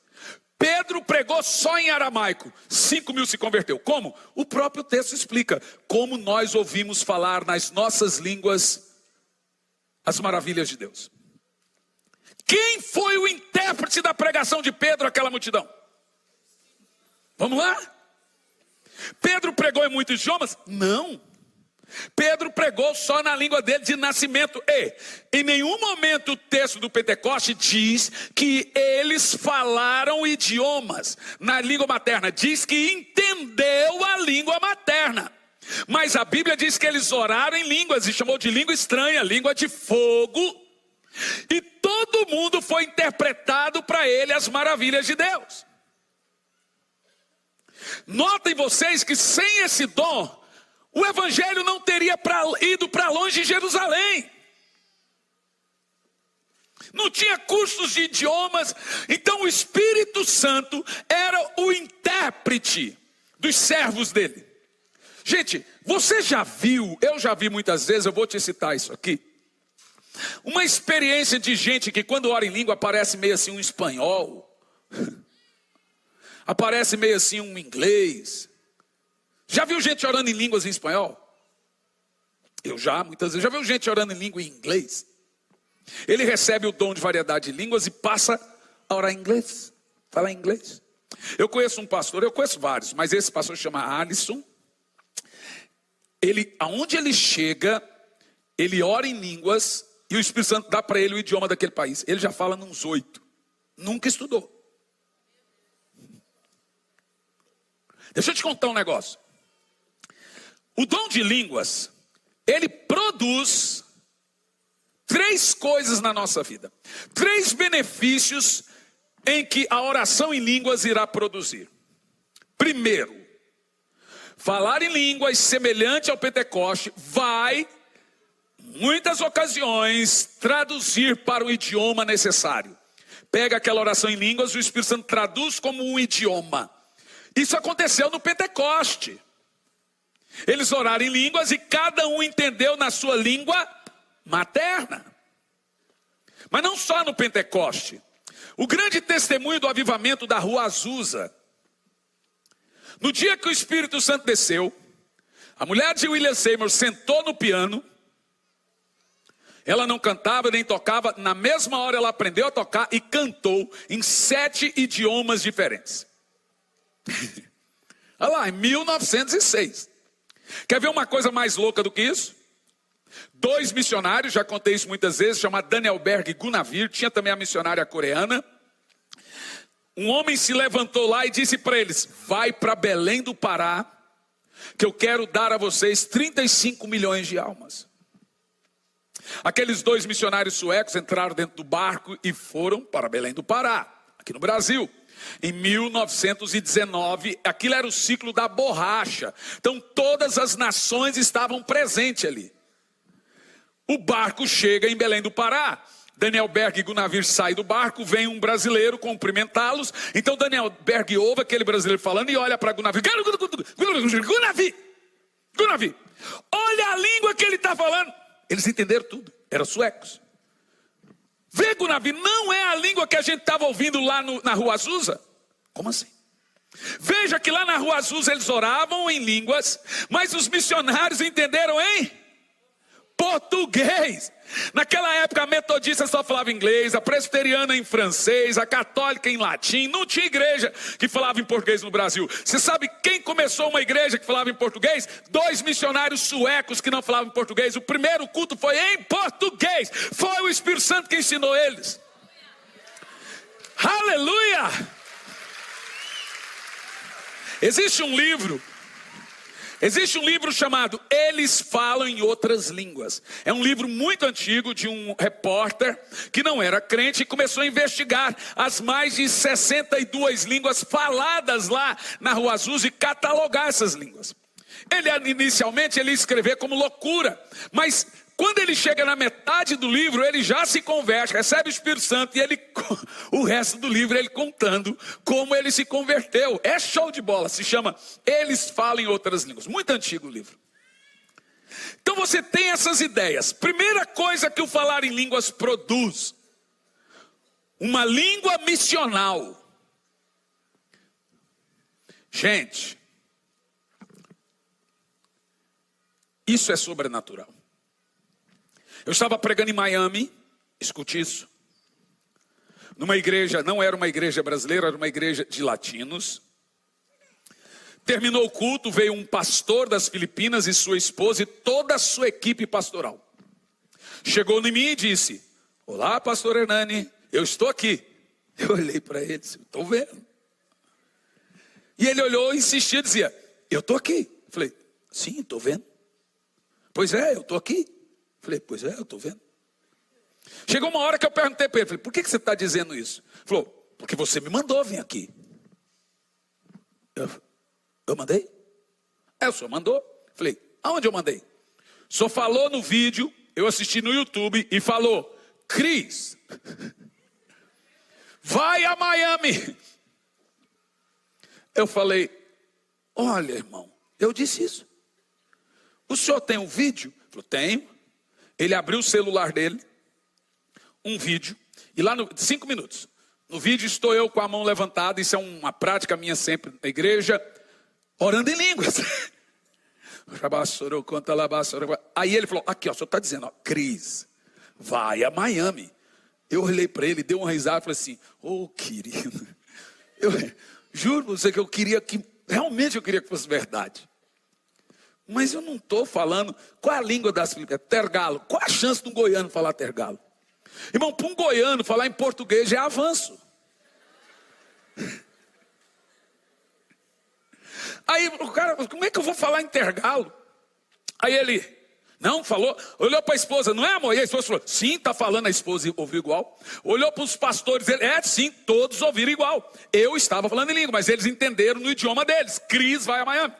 Pedro pregou só em aramaico, 5.000 se converteu. Como? O próprio texto explica, como nós ouvimos falar nas nossas línguas as maravilhas de Deus. Quem foi o intérprete da pregação de Pedro àquela multidão? Vamos lá? Pedro pregou em muitos idiomas? Não. Pedro pregou só na língua dele de nascimento. E em nenhum momento o texto do Pentecoste diz que eles falaram idiomas na língua materna. Diz que entendeu a língua materna. Mas a Bíblia diz que eles oraram em línguas e chamou de língua estranha, língua de fogo. E todo mundo foi interpretado para ele as maravilhas de Deus. Notem vocês que sem esse dom, o evangelho não teria ido para longe de Jerusalém. Não tinha cursos de idiomas. Então o Espírito Santo era o intérprete dos servos dele. Gente, você já viu, eu já vi muitas vezes, eu vou te citar isso aqui. Uma experiência de gente que quando ora em língua aparece meio assim um espanhol. Aparece meio assim um inglês. Já viu gente orando em línguas em espanhol? Eu já, muitas vezes. Já viu gente orando em língua em inglês? Ele recebe o dom de variedade de línguas e passa a orar em inglês. Falar em inglês. Eu conheço um pastor, eu conheço vários, mas esse pastor chama Alisson. Aonde ele chega, ele ora em línguas e o Espírito Santo dá para ele o idioma daquele país. Ele já fala nos 8. Nunca estudou. Deixa eu te contar um negócio. O dom de línguas, ele produz 3 coisas na nossa vida. 3 benefícios em que a oração em línguas irá produzir. Primeiro, falar em línguas semelhante ao Pentecoste vai, em muitas ocasiões, traduzir para o idioma necessário. Pega aquela oração em línguas e o Espírito Santo traduz como um idioma. Isso aconteceu no Pentecoste. Eles oraram em línguas e cada um entendeu na sua língua materna. Mas não só no Pentecoste. O grande testemunho do avivamento da Rua Azusa. No dia que o Espírito Santo desceu, a mulher de William Seymour sentou no piano. Ela não cantava nem tocava. Na mesma hora ela aprendeu a tocar e cantou em 7 idiomas diferentes. Olha lá, em 1906. Quer ver uma coisa mais louca do que isso? 2 missionários, já contei isso muitas vezes, chamado Daniel Berg e Gunavir, tinha também a missionária coreana. Um homem se levantou lá e disse para eles: vai para Belém do Pará, que eu quero dar a vocês 35 milhões de almas. Aqueles 2 missionários suecos entraram dentro do barco e foram para Belém do Pará, aqui no Brasil. Em 1919, aquilo era o ciclo da borracha. Então todas as nações estavam presentes ali. O barco chega em Belém do Pará. Daniel Berg e Gunavir saem do barco, vem um brasileiro cumprimentá-los. Então Daniel Berg ouve aquele brasileiro falando e olha para Gunavir. Gunavir, olha a língua que ele está falando. Eles entenderam tudo, eram suecos. Vê, Gunavir, não é a língua que a gente estava ouvindo lá na Rua Azusa. Como assim? Veja que lá na Rua Azusa eles oravam em línguas, mas os missionários entenderam em português. Naquela época a metodista só falava inglês, a presbiteriana em francês, a católica em latim. Não tinha igreja que falava em português no Brasil. Você sabe quem começou uma igreja que falava em português? 2 missionários suecos que não falavam em português. O primeiro culto foi em português. Foi o Espírito Santo que ensinou eles. Aleluia! Existe um livro chamado Eles Falam em Outras Línguas. É um livro muito antigo de um repórter que não era crente e começou a investigar as mais de 62 línguas faladas lá na Rua Azusa e catalogar essas línguas. Inicialmente ele ia escrever como loucura, mas quando ele chega na metade do livro, ele já se converte, recebe o Espírito Santo e o resto do livro ele contando como ele se converteu. É show de bola, se chama Eles Falam em Outras Línguas. Muito antigo o livro. Então você tem essas ideias. Primeira coisa que o falar em línguas produz: uma língua missional. Gente, isso é sobrenatural. Eu estava pregando em Miami, escute isso, numa igreja, não era uma igreja brasileira, era uma igreja de latinos. Terminou o culto, veio um pastor das Filipinas e sua esposa e toda a sua equipe pastoral. Chegou em mim e disse: olá, pastor Hernani, eu estou aqui. Eu olhei para ele e disse: estou vendo. E ele olhou e insistia, dizia: eu estou aqui. Eu falei: sim, estou vendo. Pois é, eu estou aqui. Falei: pois é, eu estou vendo. Chegou uma hora que eu perguntei para ele, falei: por que você está dizendo isso? Ele falou: porque você me mandou vir aqui. Eu mandei? O senhor mandou. Falei: aonde eu mandei? O senhor falou no vídeo, eu assisti no YouTube e falou: Cris, vai a Miami. Eu falei: olha, irmão, eu disse isso. O senhor tem um vídeo? Ele falou: tenho. Ele abriu o celular dele, um vídeo, e lá 5 minutos. No vídeo estou eu com a mão levantada, isso é uma prática minha sempre na igreja, orando em línguas. Aí ele falou: aqui, ó, o senhor está dizendo, ó, Cris, vai a Miami. Eu olhei para ele, dei uma risada e falei assim: ô querido, eu juro para você que realmente eu queria que fosse verdade. Mas eu não estou falando. Qual é a língua das Filipinas? Tergalo. Qual a chance de um goiano falar tergalo? Irmão, para um goiano falar em português é avanço. Aí o cara, como é que eu vou falar em tergalo? Aí ele, não, falou, olhou para a esposa: não é, amor? E a esposa falou: sim, está falando. A esposa ouviu igual. Olhou para os pastores, ele, sim, todos ouviram igual. Eu estava falando em língua, mas eles entenderam no idioma deles. Cris vai a Miami.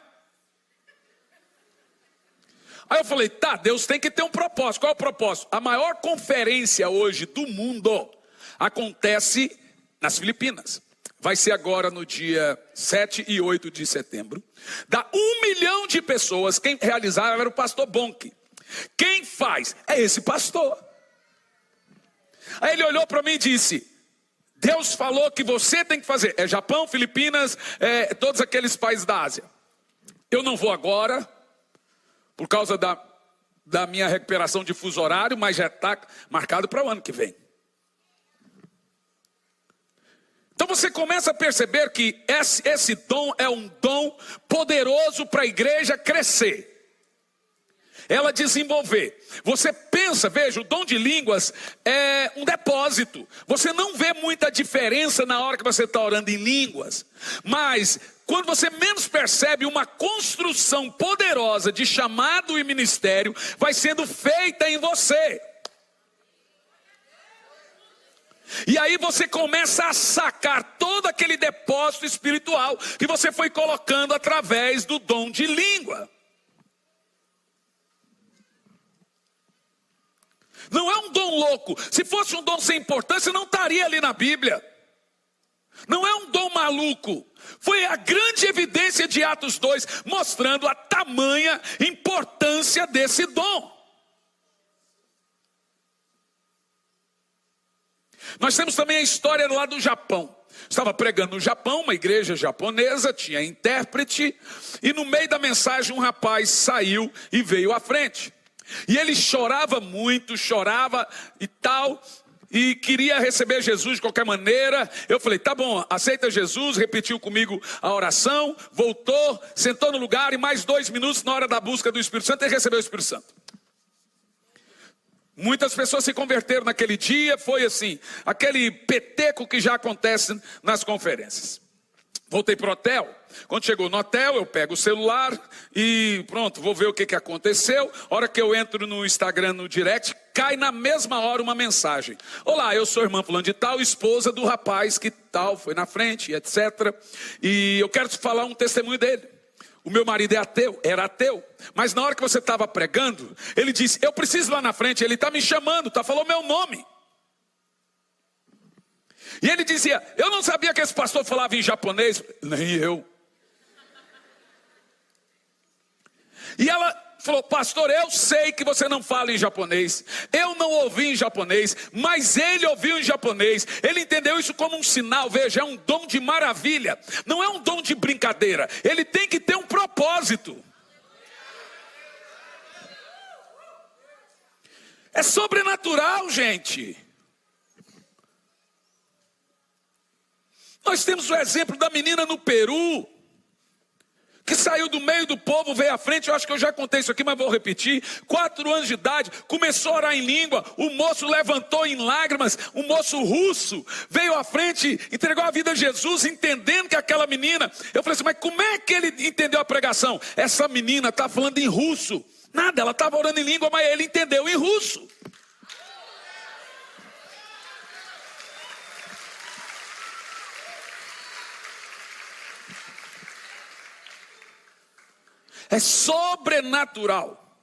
Aí eu falei: tá, Deus tem que ter um propósito. Qual é o propósito? A maior conferência hoje do mundo acontece nas Filipinas. Vai ser agora no dia 7 e 8 de setembro. Dá 1 milhão de pessoas. Quem realizava era o pastor Bonk. Quem faz? É esse pastor. Aí ele olhou para mim e disse: Deus falou que você tem que fazer. É Japão, Filipinas, todos aqueles países da Ásia. Eu não vou agora, por causa da minha recuperação de fuso horário, mas já está marcado para o ano que vem. Então você começa a perceber que esse dom é um dom poderoso para a igreja crescer. Ela desenvolver. Você pensa, veja, o dom de línguas é um depósito. Você não vê muita diferença na hora que você está orando em línguas. Mas quando você menos percebe, uma construção poderosa de chamado e ministério vai sendo feita em você. E aí você começa a sacar todo aquele depósito espiritual que você foi colocando através do dom de língua. Não é um dom louco. Se fosse um dom sem importância, não estaria ali na Bíblia. Não é um dom maluco. Foi a grande evidência de Atos 2, mostrando a tamanha importância desse dom. Nós temos também a história lá do Japão. Estava pregando no Japão, uma igreja japonesa, tinha intérprete, e no meio da mensagem um rapaz saiu e veio à frente. E ele chorava muito, chorava e tal, e queria receber Jesus de qualquer maneira. Eu falei, tá bom, aceita Jesus, repetiu comigo a oração, voltou, sentou no lugar, e mais 2 minutos na hora da busca do Espírito Santo, ele recebeu o Espírito Santo. Muitas pessoas se converteram naquele dia, foi assim, aquele peteco que já acontece nas conferências. Voltei para o hotel. Quando chegou no hotel, eu pego o celular e pronto, vou ver o que aconteceu. A hora que eu entro no Instagram, no direct, cai na mesma hora uma mensagem. Olá, eu sou a irmã fulano de tal, esposa do rapaz que tal, foi na frente, etc. E eu quero te falar um testemunho dele. O meu marido é ateu, era ateu. Mas na hora que você estava pregando, ele disse, eu preciso ir lá na frente, ele está me chamando, falou meu nome. E ele dizia, eu não sabia que esse pastor falava em japonês. Nem eu. E ela falou, pastor, eu sei que você não fala em japonês. Eu não ouvi em japonês, mas ele ouviu em japonês. Ele entendeu isso como um sinal. Veja, é um dom de maravilha. Não é um dom de brincadeira. Ele tem que ter um propósito. É sobrenatural, gente. Nós temos o exemplo da menina no Peru, que saiu do meio do povo, veio à frente. Eu acho que eu já contei isso aqui, mas vou repetir. 4 anos de idade, começou a orar em língua. O moço levantou em lágrimas. O moço russo veio à frente, entregou a vida a Jesus, entendendo que aquela menina... Eu falei assim, mas como é que ele entendeu a pregação? Essa menina está falando em russo. Nada, ela estava orando em língua, mas ele entendeu em russo. É sobrenatural.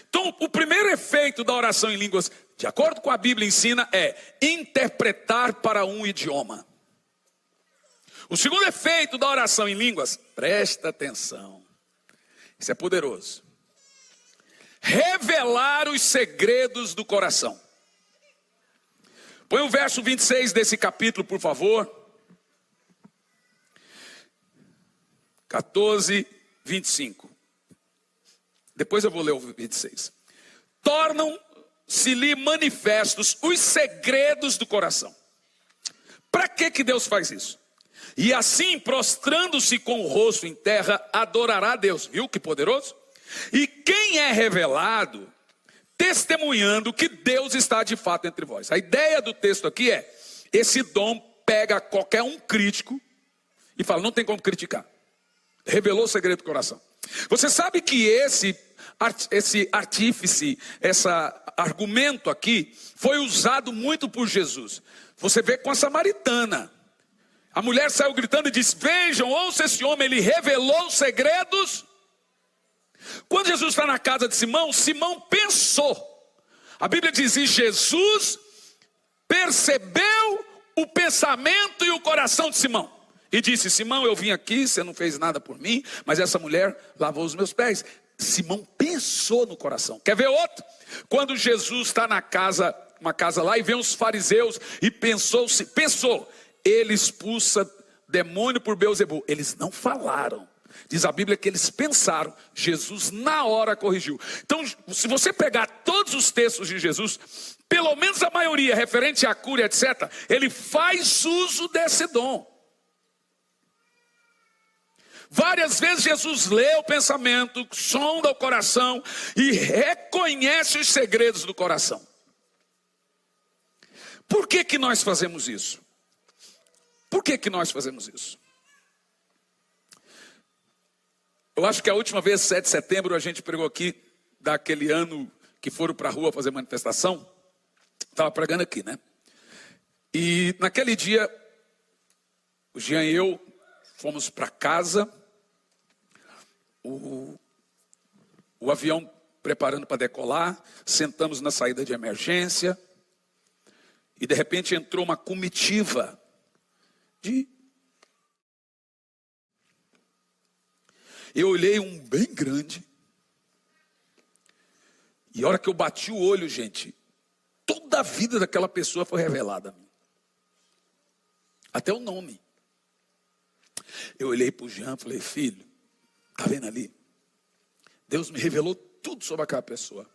Então, o primeiro efeito da oração em línguas, de acordo com a Bíblia ensina, é interpretar para um idioma. O segundo efeito da oração em línguas, presta atenção, isso é poderoso. Revelar os segredos do coração. Põe o verso 26 desse capítulo, por favor. 14, 25. Depois eu vou ler o 26. Tornam-se-lhe manifestos os segredos do coração. Para que Deus faz isso? E assim, prostrando-se com o rosto em terra, adorará a Deus. Viu que poderoso? E quem é revelado, testemunhando que Deus está de fato entre vós. A ideia do texto aqui é, esse dom pega qualquer um crítico e fala, não tem como criticar. Revelou o segredo do coração. Você sabe que esse artífice, esse argumento aqui, foi usado muito por Jesus. Você vê com a samaritana. A mulher saiu gritando e disse, vejam, ouça esse homem, ele revelou os segredos. Quando Jesus está na casa de Simão, Simão pensou. A Bíblia diz, e Jesus percebeu o pensamento e o coração de Simão. E disse, Simão, eu vim aqui, você não fez nada por mim, mas essa mulher lavou os meus pés. Simão pensou no coração. Quer ver outro? Quando Jesus está na casa, uma casa lá, e vê uns fariseus, e pensou, ele expulsa demônio por Beelzebu. Eles não falaram. Diz a Bíblia que eles pensaram. Jesus na hora corrigiu. Então, se você pegar todos os textos de Jesus, pelo menos a maioria, referente à cura, etc., ele faz uso desse dom. Várias vezes Jesus lê o pensamento, sonda o coração e reconhece os segredos do coração. Por que nós fazemos isso? Por que nós fazemos isso? Eu acho que a última vez, 7 de setembro, a gente pregou aqui, daquele ano que foram para a rua fazer manifestação. Estava pregando aqui, né? E naquele dia, o Jean e eu fomos para casa. O avião preparando para decolar, sentamos na saída de emergência, e de repente entrou uma comitiva Eu olhei um bem grande, e a hora que eu bati o olho, gente, toda a vida daquela pessoa foi revelada a mim. Até o nome. Eu olhei para o Jean e falei, filho, está vendo ali? Deus me revelou tudo sobre aquela pessoa.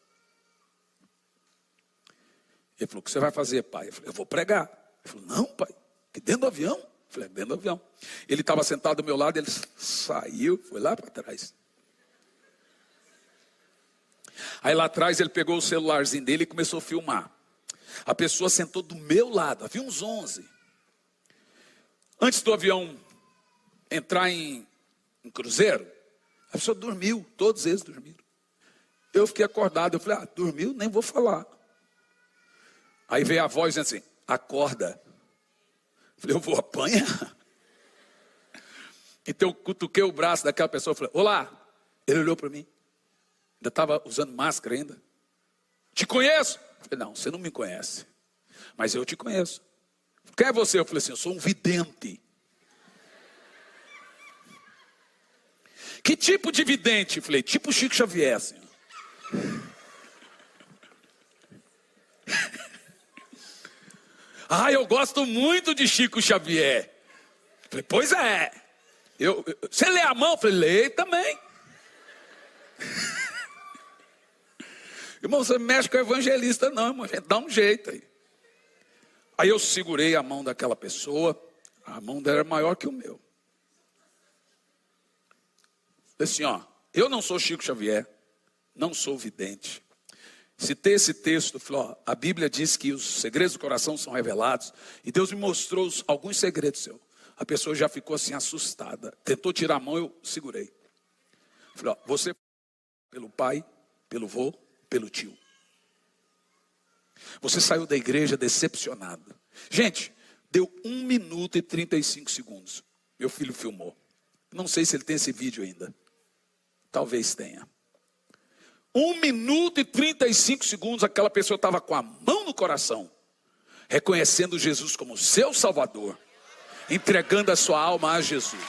Ele falou, o que você vai fazer, pai? Eu falei, eu vou pregar. Ele falou, não, pai, que dentro do avião? Eu falei, dentro do avião. Ele estava sentado do meu lado, ele saiu, foi lá para trás. Aí lá atrás ele pegou o celularzinho dele e começou a filmar. A pessoa sentou do meu lado, havia uns 11. Antes do avião entrar em cruzeiro, a pessoa dormiu, todos eles dormiram. Eu fiquei acordado, eu falei, dormiu? Nem vou falar. Aí veio a voz dizendo assim, acorda. Eu falei, eu vou apanhar. Então eu cutuquei o braço daquela pessoa e falei, olá. Ele olhou para mim, ainda estava usando máscara ainda. Te conheço? Eu falei, não, você não me conhece, mas eu te conheço. Quem é você? Eu falei assim, eu sou um vidente. Que tipo de vidente? Eu falei, tipo Chico Xavier, senhor. Eu gosto muito de Chico Xavier. Eu falei, pois é. Você lê a mão? Eu falei, leio também. Irmão, você mexe com o evangelista não, irmão. A gente dá um jeito aí. Aí eu segurei a mão daquela pessoa. A mão dela era maior que o meu. Assim, eu não sou Chico Xavier, não sou vidente. Citei esse texto, falei, a Bíblia diz que os segredos do coração são revelados, e Deus me mostrou alguns segredos seus. A pessoa já ficou assim assustada, tentou tirar a mão, eu segurei. Falei, você pelo pai, pelo vô, pelo tio. Você saiu da igreja decepcionado. Gente, deu 1 minuto e 35 segundos. Meu filho filmou. Não sei se ele tem esse vídeo ainda. Talvez tenha. 1 minuto e 35 segundos, aquela pessoa estava com a mão no coração, reconhecendo Jesus como seu Salvador, entregando a sua alma a Jesus.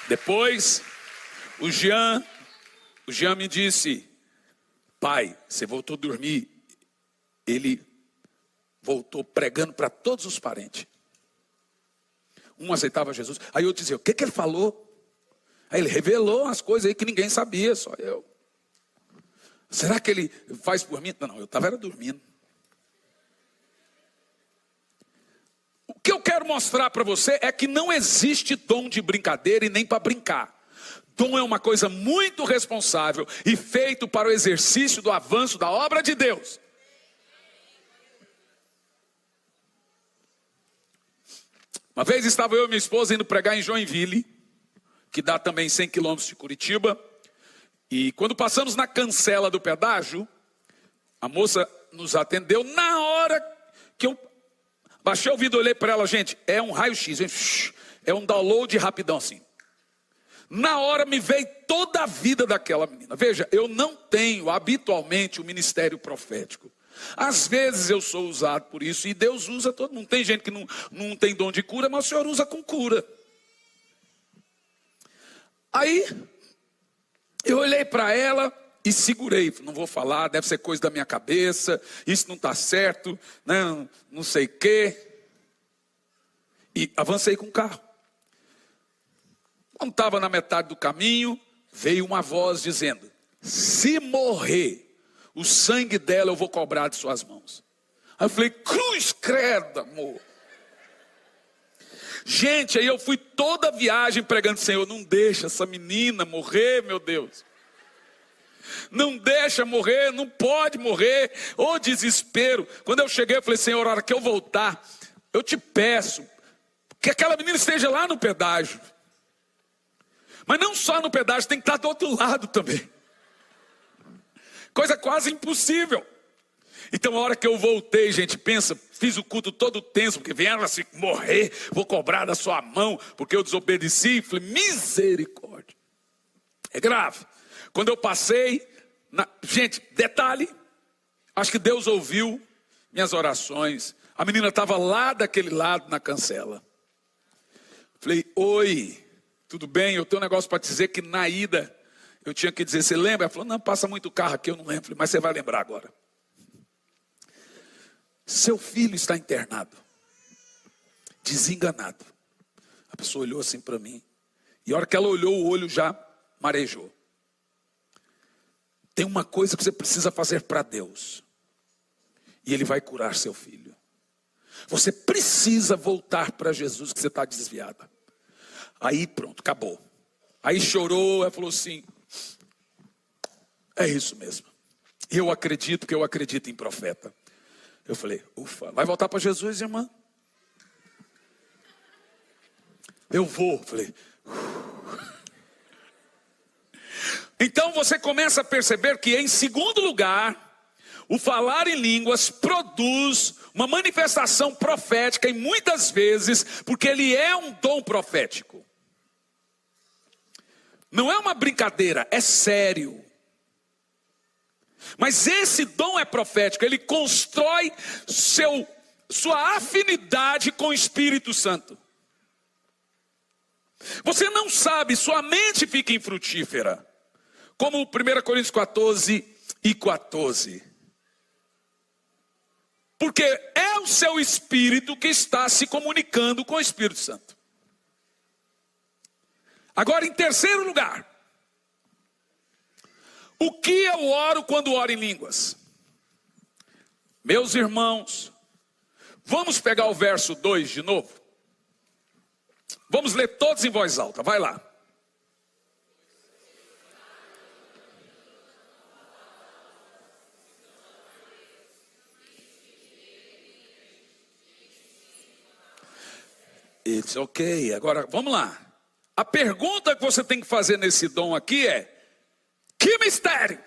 Depois, o Jean me disse, pai, você voltou a dormir. Ele voltou pregando para todos os parentes. Um aceitava Jesus. Aí eu dizia, o que ele falou? Aí ele revelou as coisas aí que ninguém sabia, só eu. Será que ele faz por mim? Não, eu estava dormindo. O que eu quero mostrar para você é que não existe dom de brincadeira e nem para brincar. Dom é uma coisa muito responsável e feito para o exercício do avanço da obra de Deus. Uma vez estava eu e minha esposa indo pregar em Joinville, que dá também 100 quilômetros de Curitiba. E quando passamos na cancela do pedágio, a moça nos atendeu. Na hora que eu baixei o vidro, olhei para ela, gente, é um raio-x, é um download rapidão assim. Na hora me veio toda a vida daquela menina. Veja, eu não tenho habitualmente o ministério profético. Às vezes eu sou usado por isso e Deus usa todo mundo. Tem gente que não tem dom de cura, mas o Senhor usa com cura. Aí eu olhei para ela e segurei. Não vou falar, deve ser coisa da minha cabeça. Isso não está certo, né? Não sei o quê. E avancei com o carro. Quando estava na metade do caminho, veio uma voz dizendo, se morrer, o sangue dela eu vou cobrar de suas mãos. Aí eu falei, cruz credo, amor. Gente, aí eu fui toda a viagem pregando, Senhor, não deixa essa menina morrer, meu Deus. Não deixa morrer, não pode morrer. Ô desespero. Quando eu cheguei, eu falei, Senhor, a hora que eu voltar, eu te peço que aquela menina esteja lá no pedágio. Mas não só no pedágio, tem que estar do outro lado também. Coisa quase impossível. Então a hora que eu voltei, gente, pensa, fiz o culto todo tenso, porque vieram assim, morrer, vou cobrar da sua mão, porque eu desobedeci. Falei, misericórdia. É grave. Quando eu passei, gente, detalhe, acho que Deus ouviu minhas orações. A menina estava lá daquele lado na cancela. Falei, oi, tudo bem? Eu tenho um negócio para te dizer que na ida eu tinha que dizer, você lembra? Ela falou, não, passa muito carro aqui, eu não lembro. Falei, mas você vai lembrar agora. Seu filho está internado, desenganado. A pessoa olhou assim para mim. E a hora que ela olhou, o olho já marejou. Tem uma coisa que você precisa fazer para Deus. E Ele vai curar seu filho. Você precisa voltar para Jesus, que você está desviada. Aí pronto, acabou. Aí chorou, ela falou assim, é isso mesmo. Eu acredito que eu acredito em profeta. Eu falei, ufa, vai voltar para Jesus, irmã? Eu vou, falei. Então você começa a perceber que, em segundo lugar, o falar em línguas produz uma manifestação profética, e muitas vezes, porque ele é um dom profético. Não é uma brincadeira, é sério. Mas esse dom é profético, ele constrói sua afinidade com o Espírito Santo. Você não sabe, sua mente fica infrutífera. Como 1 Coríntios 14:14. Porque é o seu espírito que está se comunicando com o Espírito Santo. Agora, em terceiro lugar, o que eu oro quando oro em línguas? Meus irmãos, vamos pegar o verso 2 de novo? Vamos ler todos em voz alta, vai lá. It's ok, agora vamos lá. A pergunta que você tem que fazer nesse dom aqui é: que mistério?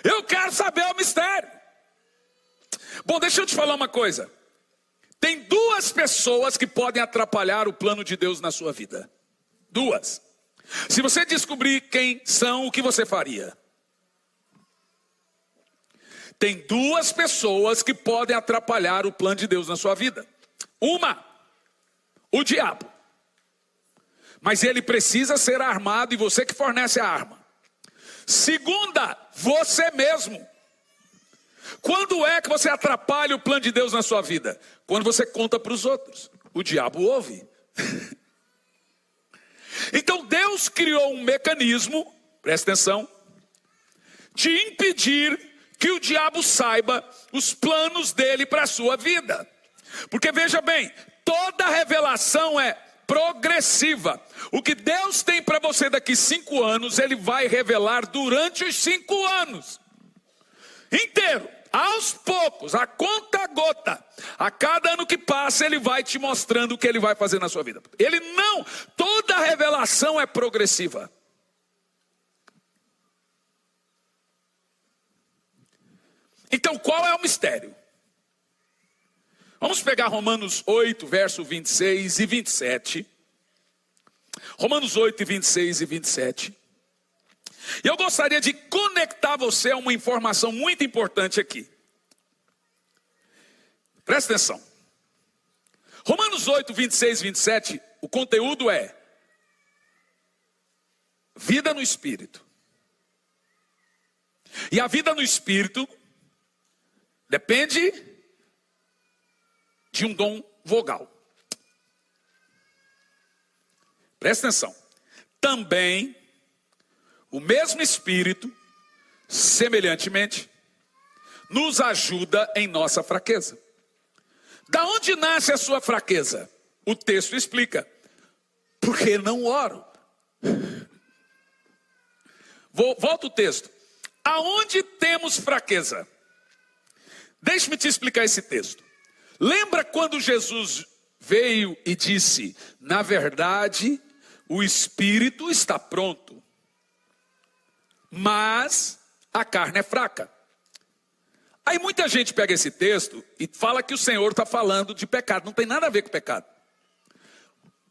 Eu quero saber o mistério. Bom, deixa eu te falar uma coisa. Tem duas pessoas que podem atrapalhar o plano de Deus na sua vida. Duas. Se você descobrir quem são, o que você faria? Tem duas pessoas que podem atrapalhar o plano de Deus na sua vida. Uma, o diabo. Mas ele precisa ser armado e você que fornece a arma. Segunda, você mesmo. Quando é que você atrapalha o plano de Deus na sua vida? Quando você conta para os outros. O diabo ouve. Então Deus criou um mecanismo, presta atenção, de impedir que o diabo saiba os planos dele para a sua vida. Porque veja bem, toda revelação é progressiva. O que Deus tem para você daqui 5 anos, Ele vai revelar durante os 5 anos inteiro, aos poucos, a conta gota. A cada ano que passa, Ele vai te mostrando o que Ele vai fazer na sua vida. Toda revelação é progressiva. Então, qual é o mistério? Vamos pegar Romanos 8, verso 26 e 27. Romanos 8, 26 e 27. E eu gostaria de conectar você a uma informação muito importante aqui. Presta atenção. Romanos 8, 26 e 27, o conteúdo é vida no Espírito. E a vida no Espírito depende de um dom vogal. Presta atenção. Também o mesmo Espírito, semelhantemente, nos ajuda em nossa fraqueza. Da onde nasce a sua fraqueza? O texto explica. Porque não oro. Volta o texto. Aonde temos fraqueza? Deixe-me te explicar esse texto. Lembra quando Jesus veio e disse: na verdade, o Espírito está pronto, mas a carne é fraca. Aí muita gente pega esse texto e fala que o Senhor está falando de pecado. Não tem nada a ver com pecado.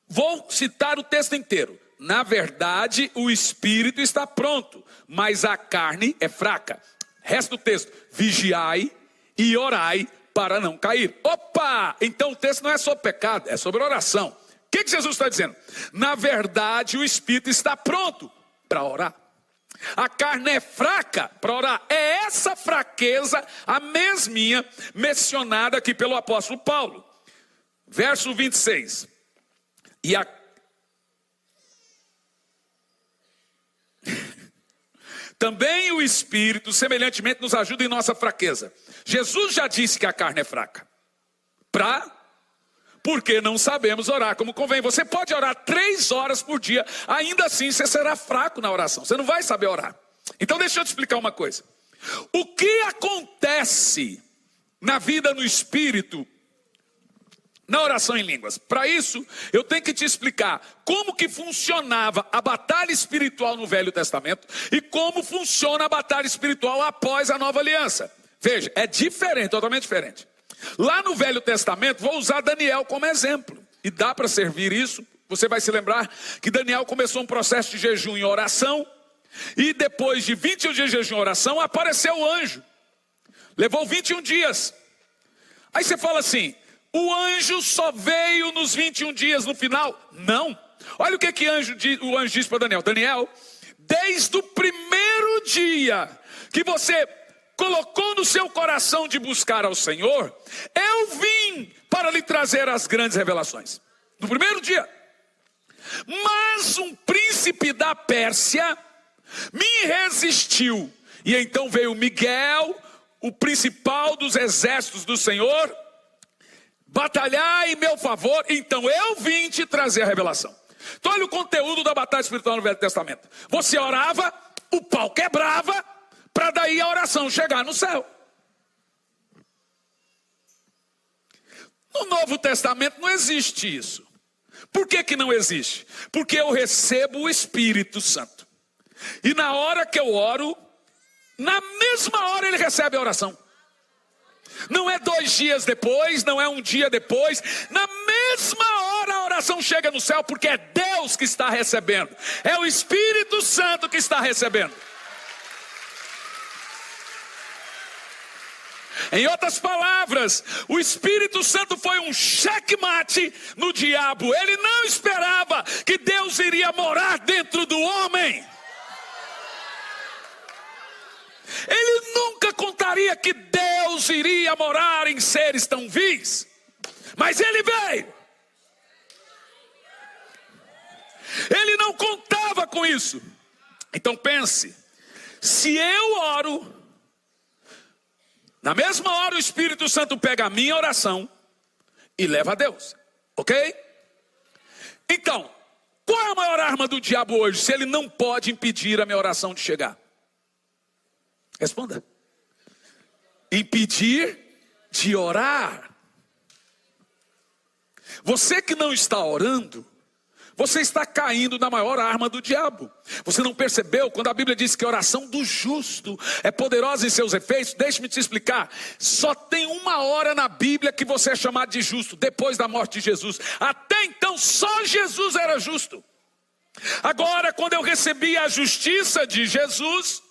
Vou citar o texto inteiro. Na verdade, o espírito está pronto, mas a carne é fraca. Resto do texto: vigiai e orai para não cair. Opa! Então o texto não é sobre pecado, é sobre oração. O que Jesus está dizendo? Na verdade, o espírito está pronto para orar. A carne é fraca para orar. É essa fraqueza, a mesminha, mencionada aqui pelo apóstolo Paulo. Verso 26. Também o Espírito, semelhantemente, nos ajuda em nossa fraqueza. Jesus já disse que a carne é fraca. Porque não sabemos orar como convém. Você pode orar 3 horas por dia, ainda assim você será fraco na oração. Você não vai saber orar. Então deixa eu te explicar uma coisa. O que acontece na vida no Espírito, na oração em línguas? Para isso, eu tenho que te explicar como que funcionava a batalha espiritual no Velho Testamento e como funciona a batalha espiritual após a Nova Aliança. Veja, é diferente, totalmente diferente. Lá no Velho Testamento, vou usar Daniel como exemplo. E dá para servir isso. Você vai se lembrar que Daniel começou um processo de jejum e oração. E depois de 21 dias de jejum e oração, apareceu o anjo. Levou 21 dias. Aí você fala assim: o anjo só veio nos 21 dias no final? Não. Olha o que o anjo disse para Daniel. Daniel, desde o primeiro dia que você colocou no seu coração de buscar ao Senhor, eu vim para lhe trazer as grandes revelações. No primeiro dia. Mas um príncipe da Pérsia me resistiu. E então veio Miguel, o principal dos exércitos do Senhor, batalhar em meu favor. Então eu vim te trazer a revelação. Então olha o conteúdo da batalha espiritual no Velho Testamento. Você orava, o pau quebrava, para daí a oração chegar no céu. No Novo Testamento não existe isso. Por que não existe? Porque eu recebo o Espírito Santo. E na hora que eu oro, na mesma hora ele recebe a oração. Não é 2 dias depois, não é 1 dia depois. Na mesma hora a oração chega no céu, porque é Deus que está recebendo. É o Espírito Santo que está recebendo. Em outras palavras, o Espírito Santo foi um checkmate no diabo. Ele não esperava que Deus iria morar dentro do homem. Ele nunca contaria que Deus iria morar em seres tão vis. Mas ele veio. Ele não contava com isso. Então pense, se eu oro, na mesma hora o Espírito Santo pega a minha oração e leva a Deus, ok? Então, qual é a maior arma do diabo hoje, se ele não pode impedir a minha oração de chegar? Responda. Impedir de orar. Você que não está orando, você está caindo na maior arma do diabo. Você não percebeu quando a Bíblia diz que a oração do justo é poderosa em seus efeitos? Deixe-me te explicar. Só tem 1 hora na Bíblia que você é chamado de justo, depois da morte de Jesus. Até então só Jesus era justo. Agora, quando eu recebi a justiça de Jesus,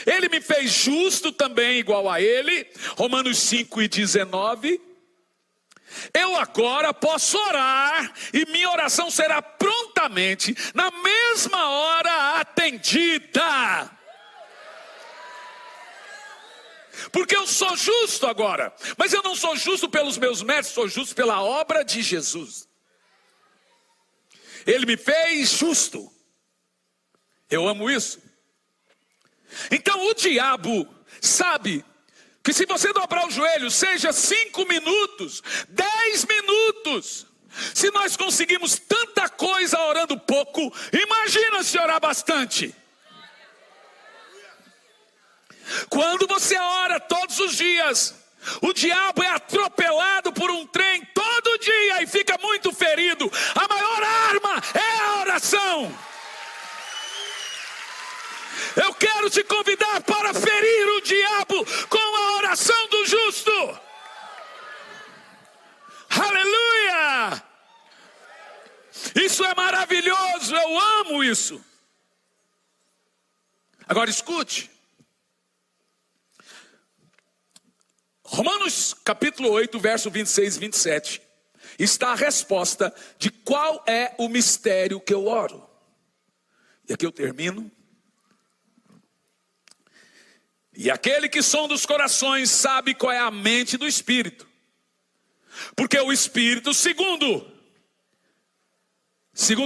ele me fez justo também igual a ele. Romanos 5:19. Eu agora posso orar e minha oração será prontamente, na mesma hora, atendida. Porque eu sou justo agora. Mas eu não sou justo pelos meus méritos, sou justo pela obra de Jesus. Ele me fez justo. Eu amo isso. Então o diabo sabe que se você dobrar o joelho, seja 5 minutos, 10 minutos, se nós conseguimos tanta coisa orando pouco, imagina se orar bastante. Quando você ora todos os dias, o diabo é atropelado por um trem todo dia e fica muito ferido. A maior arma é a oração. Eu quero te convidar para ferir o diabo com a oração do justo. Aleluia! Isso Isso é maravilhoso, eu amo isso. Agora escute. Romanos capítulo 8, verso 26 e 27. Está a resposta de qual é o mistério que eu oro. E aqui eu termino. E aquele que sonda os corações sabe qual é a mente do Espírito. Porque o Espírito, segundo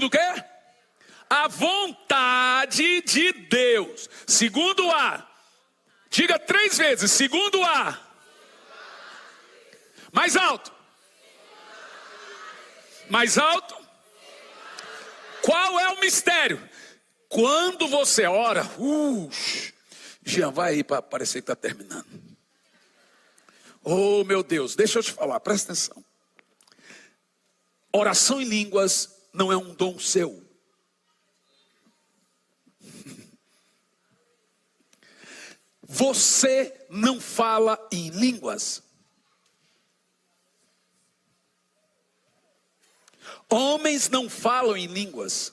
o quê? A vontade de Deus. Segundo a. Diga 3 vezes. Segundo a. Mais alto. Mais alto. Qual é o mistério? Quando você ora, Jean, vai aí para parecer que está terminando. Oh meu Deus, deixa eu te falar, presta atenção. Oração em línguas não é um dom seu. Você não fala em línguas. Homens não falam em línguas.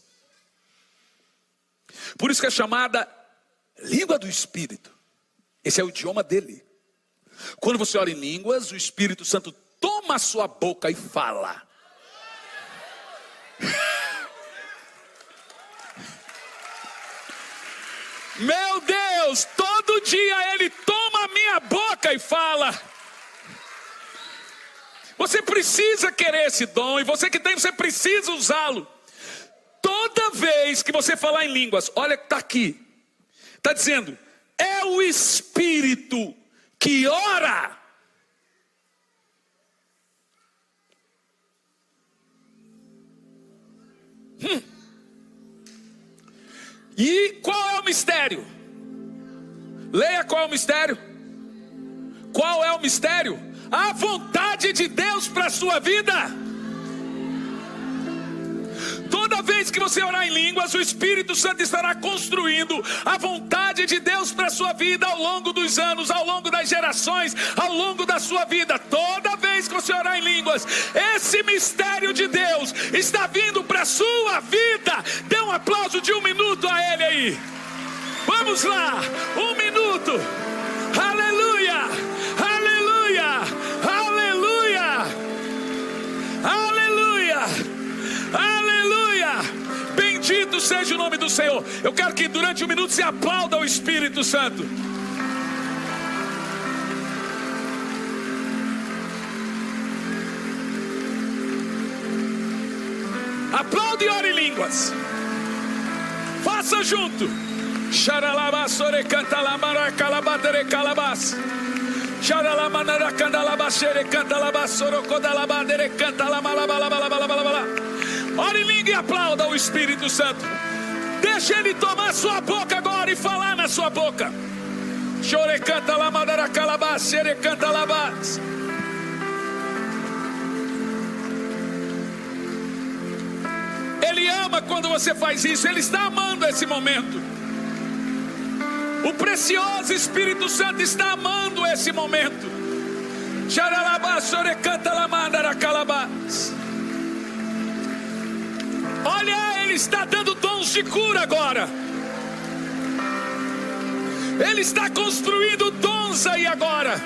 Por isso que é chamada língua do Espírito. Esse é o idioma dele. Quando você ora em línguas, o Espírito Santo toma a sua boca e fala. Meu Deus, todo dia ele toma a minha boca e fala. Você precisa querer esse dom, e você que tem, você precisa usá-lo. Toda vez que você falar em línguas, olha que está aqui, está dizendo, é o Espírito que ora. E qual é o mistério? Leia qual é o mistério. Qual é o mistério? A vontade de Deus para a sua vida. Toda vez que você orar em línguas, o Espírito Santo estará construindo a vontade de Deus para a sua vida ao longo dos anos, ao longo das gerações, ao longo da sua vida. Toda vez que você orar em línguas, esse mistério de Deus está vindo para a sua vida. Dê um aplauso de 1 minuto a ele aí. Vamos lá, 1 minuto. Aleluia, aleluia, aleluia, aleluia, aleluia. Bendito seja o nome do Senhor. Eu quero que durante 1 minuto se aplauda o Espírito Santo. Aplaude e ore em línguas. Faça junto. Xaralabasore canta lamara calabadere calabas. Xaralamanara candalabasere canta labasoro codalabadere canta lamalabalabalabalabalabala. Ore em língua e aplauda o Espírito Santo. Deixa ele tomar sua boca agora e falar na sua boca. Chore canta lamadara calabas, xere canta labas. Ele ama quando você faz isso. Ele está amando esse momento. O precioso Espírito Santo está amando esse momento. Olha, ele está dando dons de cura agora. Ele está construindo dons aí agora.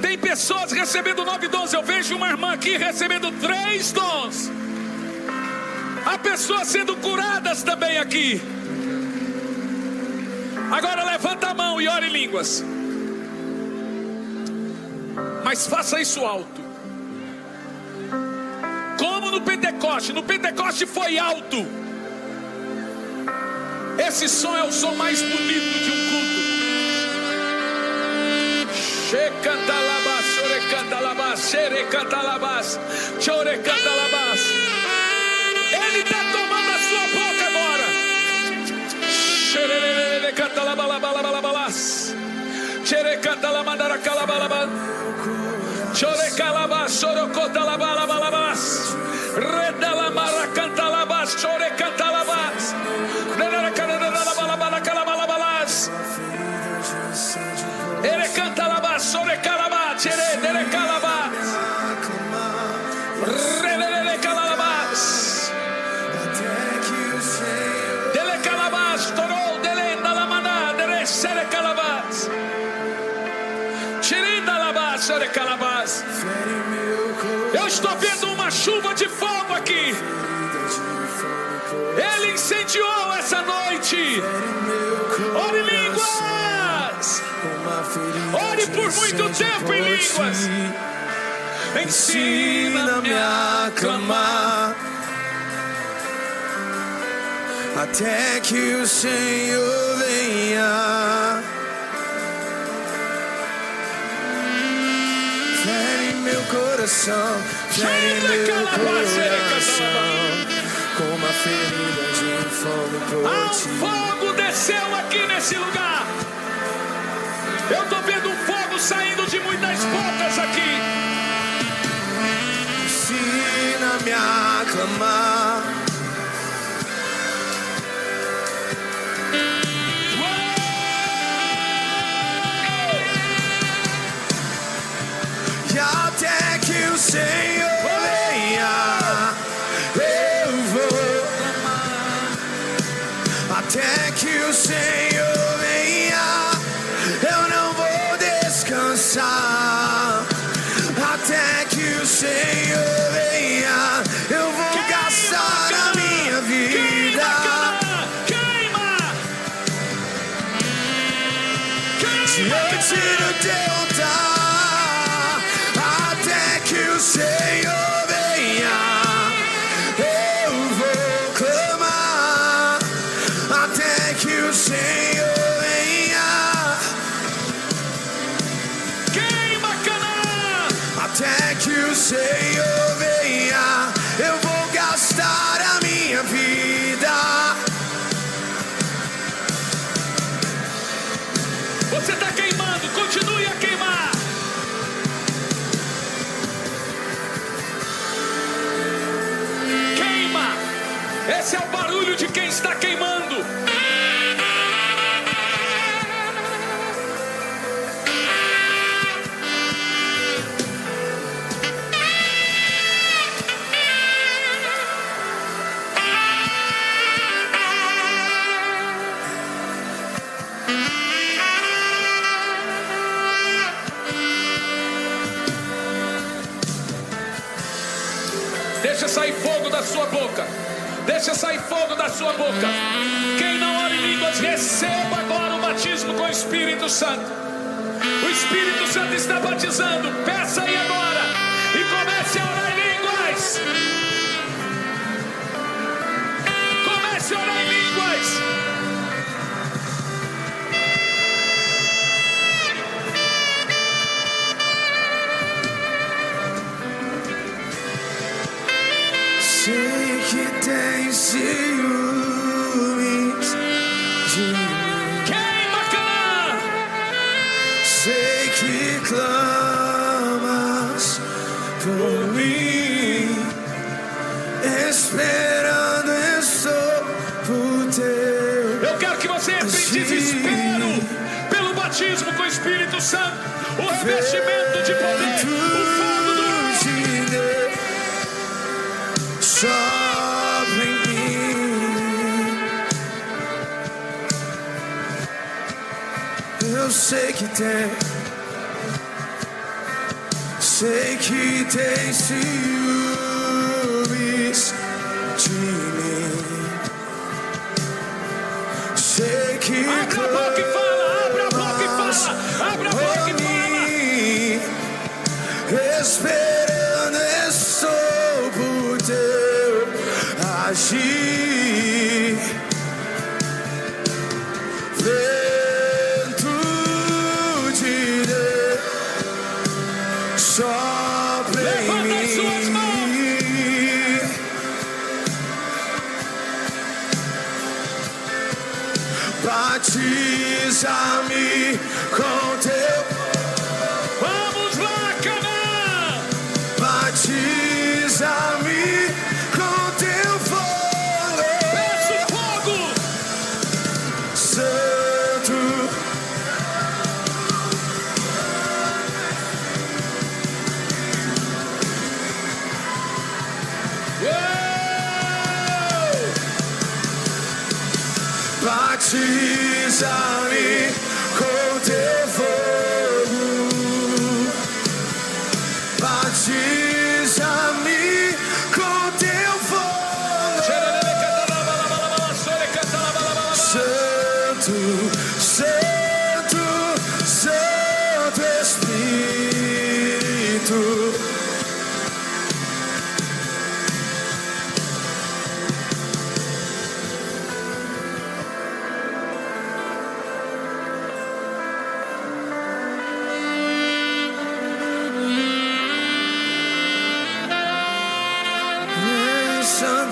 Tem pessoas recebendo 9 dons. Eu vejo uma irmã aqui recebendo 3 dons. Há pessoas sendo curadas também aqui. Agora levanta a mão e ore em línguas. Mas faça isso alto. Como no Pentecoste. No Pentecoste foi alto. Esse som é o som mais bonito de um culto. Ele está tomando a sua boca agora. Ele canta chuva de fogo aqui. Ele incendiou essa noite. Ore em línguas. Ore por muito tempo em línguas. Ensina-me a clamar até que o Senhor venha. Fere meu coração, fere meu coração, com uma ferida de fome por ti. Fogo desceu aqui nesse lugar. Eu estou vendo um fogo saindo de muitas bocas aqui. Ensina-me a clamar. E até que o Senhor venha, eu vou. Até que o Senhor venha, eu não vou descansar. Até que o Senhor venha, eu vou gastar a minha vida. Diante do teu altar, até que o Senhor venha, eu vou clamar. Até que o Senhor venha, Queima, Canaã. até que o Senhor venha, eu vou gastar a minha vida. Você está queimando, continue a queimar. Queima. Esse é o barulho de quem está queimando. Deixa sair fogo da sua boca. Deixa sair fogo da sua boca. Quem não ora em línguas, receba agora o batismo com o Espírito Santo. O Espírito Santo está batizando. Peça aí agora e comece a orar em línguas. Comece a orar em línguas. Sei que tem ciúmes de mim. Queima, Canaã. Sei que clamas por mim. Esperando estou por teu. Eu quero que você entre em desespero pelo batismo com o Espírito Santo. O revestimento de poder. O fogo do sopra em mim. Eu sei que tem ciúmes de mim. Sei que Abra a boca e fala, abra a boca e fala, abra a boca e fala. Esperando estou por teu agir. Vento de Deus sopra em Levanta as suas mãos. mim. Batiza-me com teu. Vamos lá, Canaã. Batiza-me com teu fogo. Peço fogo. Santo. Batiza-me com teu fogo. Batiza-me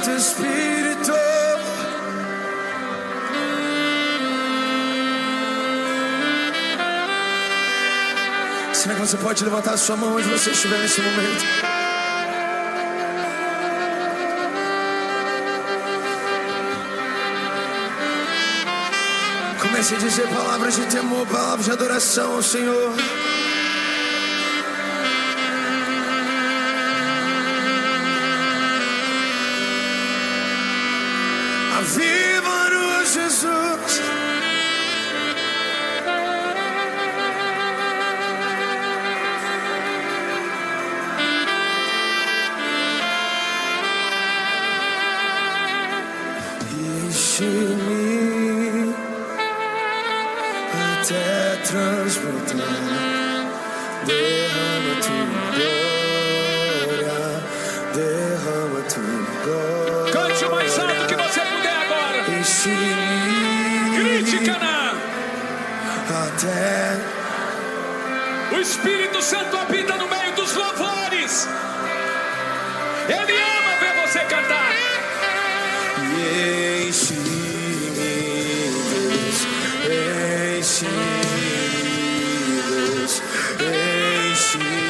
Teu Espírito. Será que você pode levantar a sua mão onde você estiver nesse momento? Comece a dizer palavras de temor, palavras de adoração ao Senhor. Aviva-nos, Jesus. Enche-me até transbordar. Derrama tua glória, derrama tua glória. Cante o mais alto que você puder agora. Enche-me. Grite, Canaã. Até o Espírito Santo habita no meio dos louvores. Ele ama ver você cantar. Enche-me, Deus, enche-me, Deus, enche-me,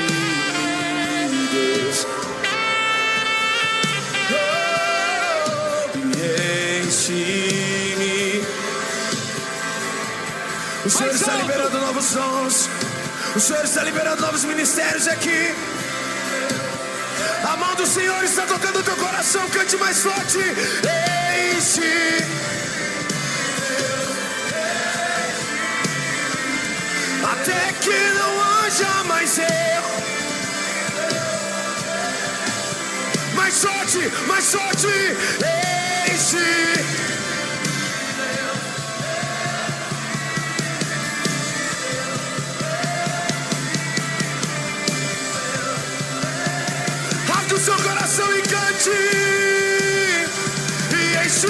Deus. Enche-me. O Senhor está liberando novos sons. O Senhor está liberando novos ministérios aqui. A mão do Senhor está tocando o teu coração. Cante mais forte. Enche. Até que não haja mais eu. Mais sorte, mais sorte. Enche. Rasgue o seu coração e cante. E enche.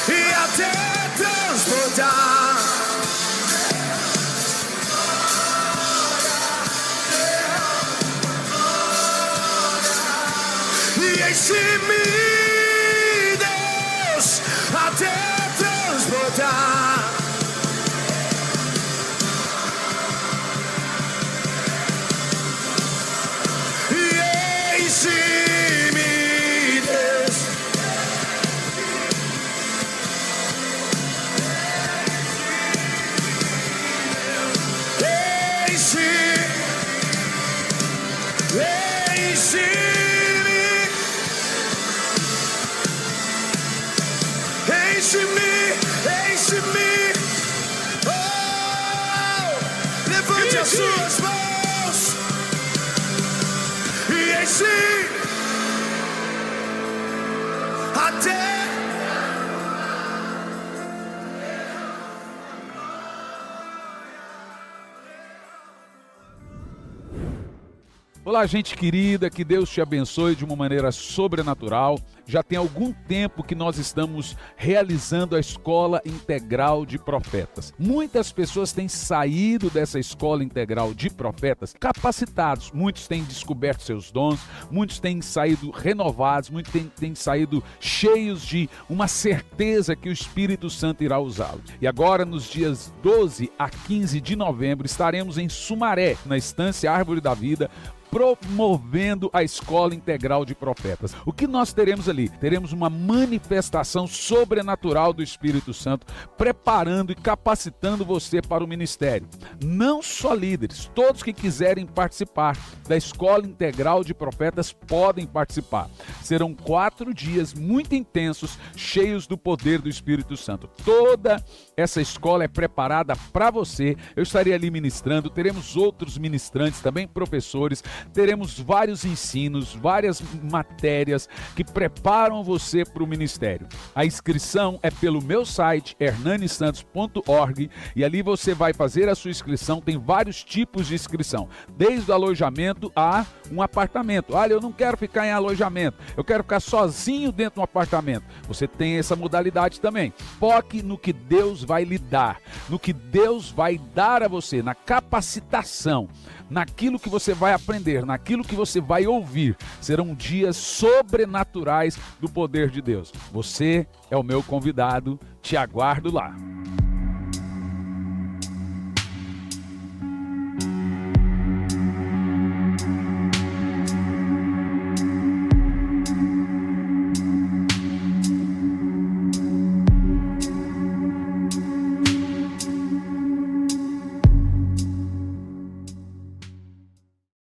E até transbordar. E enche-me, Deus, até transbordar. E enche-me, Deus. Enche-me, enche-me. Oh, levante as suas mãos e enche até. Olá, gente querida, que Deus te abençoe de uma maneira sobrenatural. Já tem algum tempo que nós estamos realizando a Escola Integral de Profetas. Muitas pessoas têm saído dessa Escola Integral de Profetas capacitados. Muitos têm descoberto seus dons, muitos têm saído renovados, muitos têm saído cheios de uma certeza que o Espírito Santo irá usá-los. E agora, nos dias 12 a 15 de novembro, estaremos em Sumaré, na Estância Árvore da Vida, promovendo a Escola Integral de Profetas. O que nós teremos ali? Teremos uma manifestação sobrenatural do Espírito Santo, preparando e capacitando você para o ministério. Não só líderes, todos que quiserem participar da Escola Integral de Profetas podem participar. Serão 4 dias muito intensos, cheios do poder do Espírito Santo. Toda essa escola é preparada para você. Eu estarei ali ministrando, teremos outros ministrantes, também professores. Teremos vários ensinos, várias matérias que preparam você para o ministério. A inscrição é pelo meu site, hernanisantos.org, e ali você vai fazer a sua inscrição. Tem vários tipos de inscrição, desde o alojamento a um apartamento. Olha, eu não quero ficar em alojamento, eu quero ficar sozinho dentro de um apartamento. Você tem essa modalidade também. Foque no que Deus vai lhe dar, no que Deus vai dar a você, na capacitação. naquilo que você vai aprender, naquilo que você vai ouvir. Serão dias sobrenaturais do poder de Deus. Você é o meu convidado, te aguardo lá.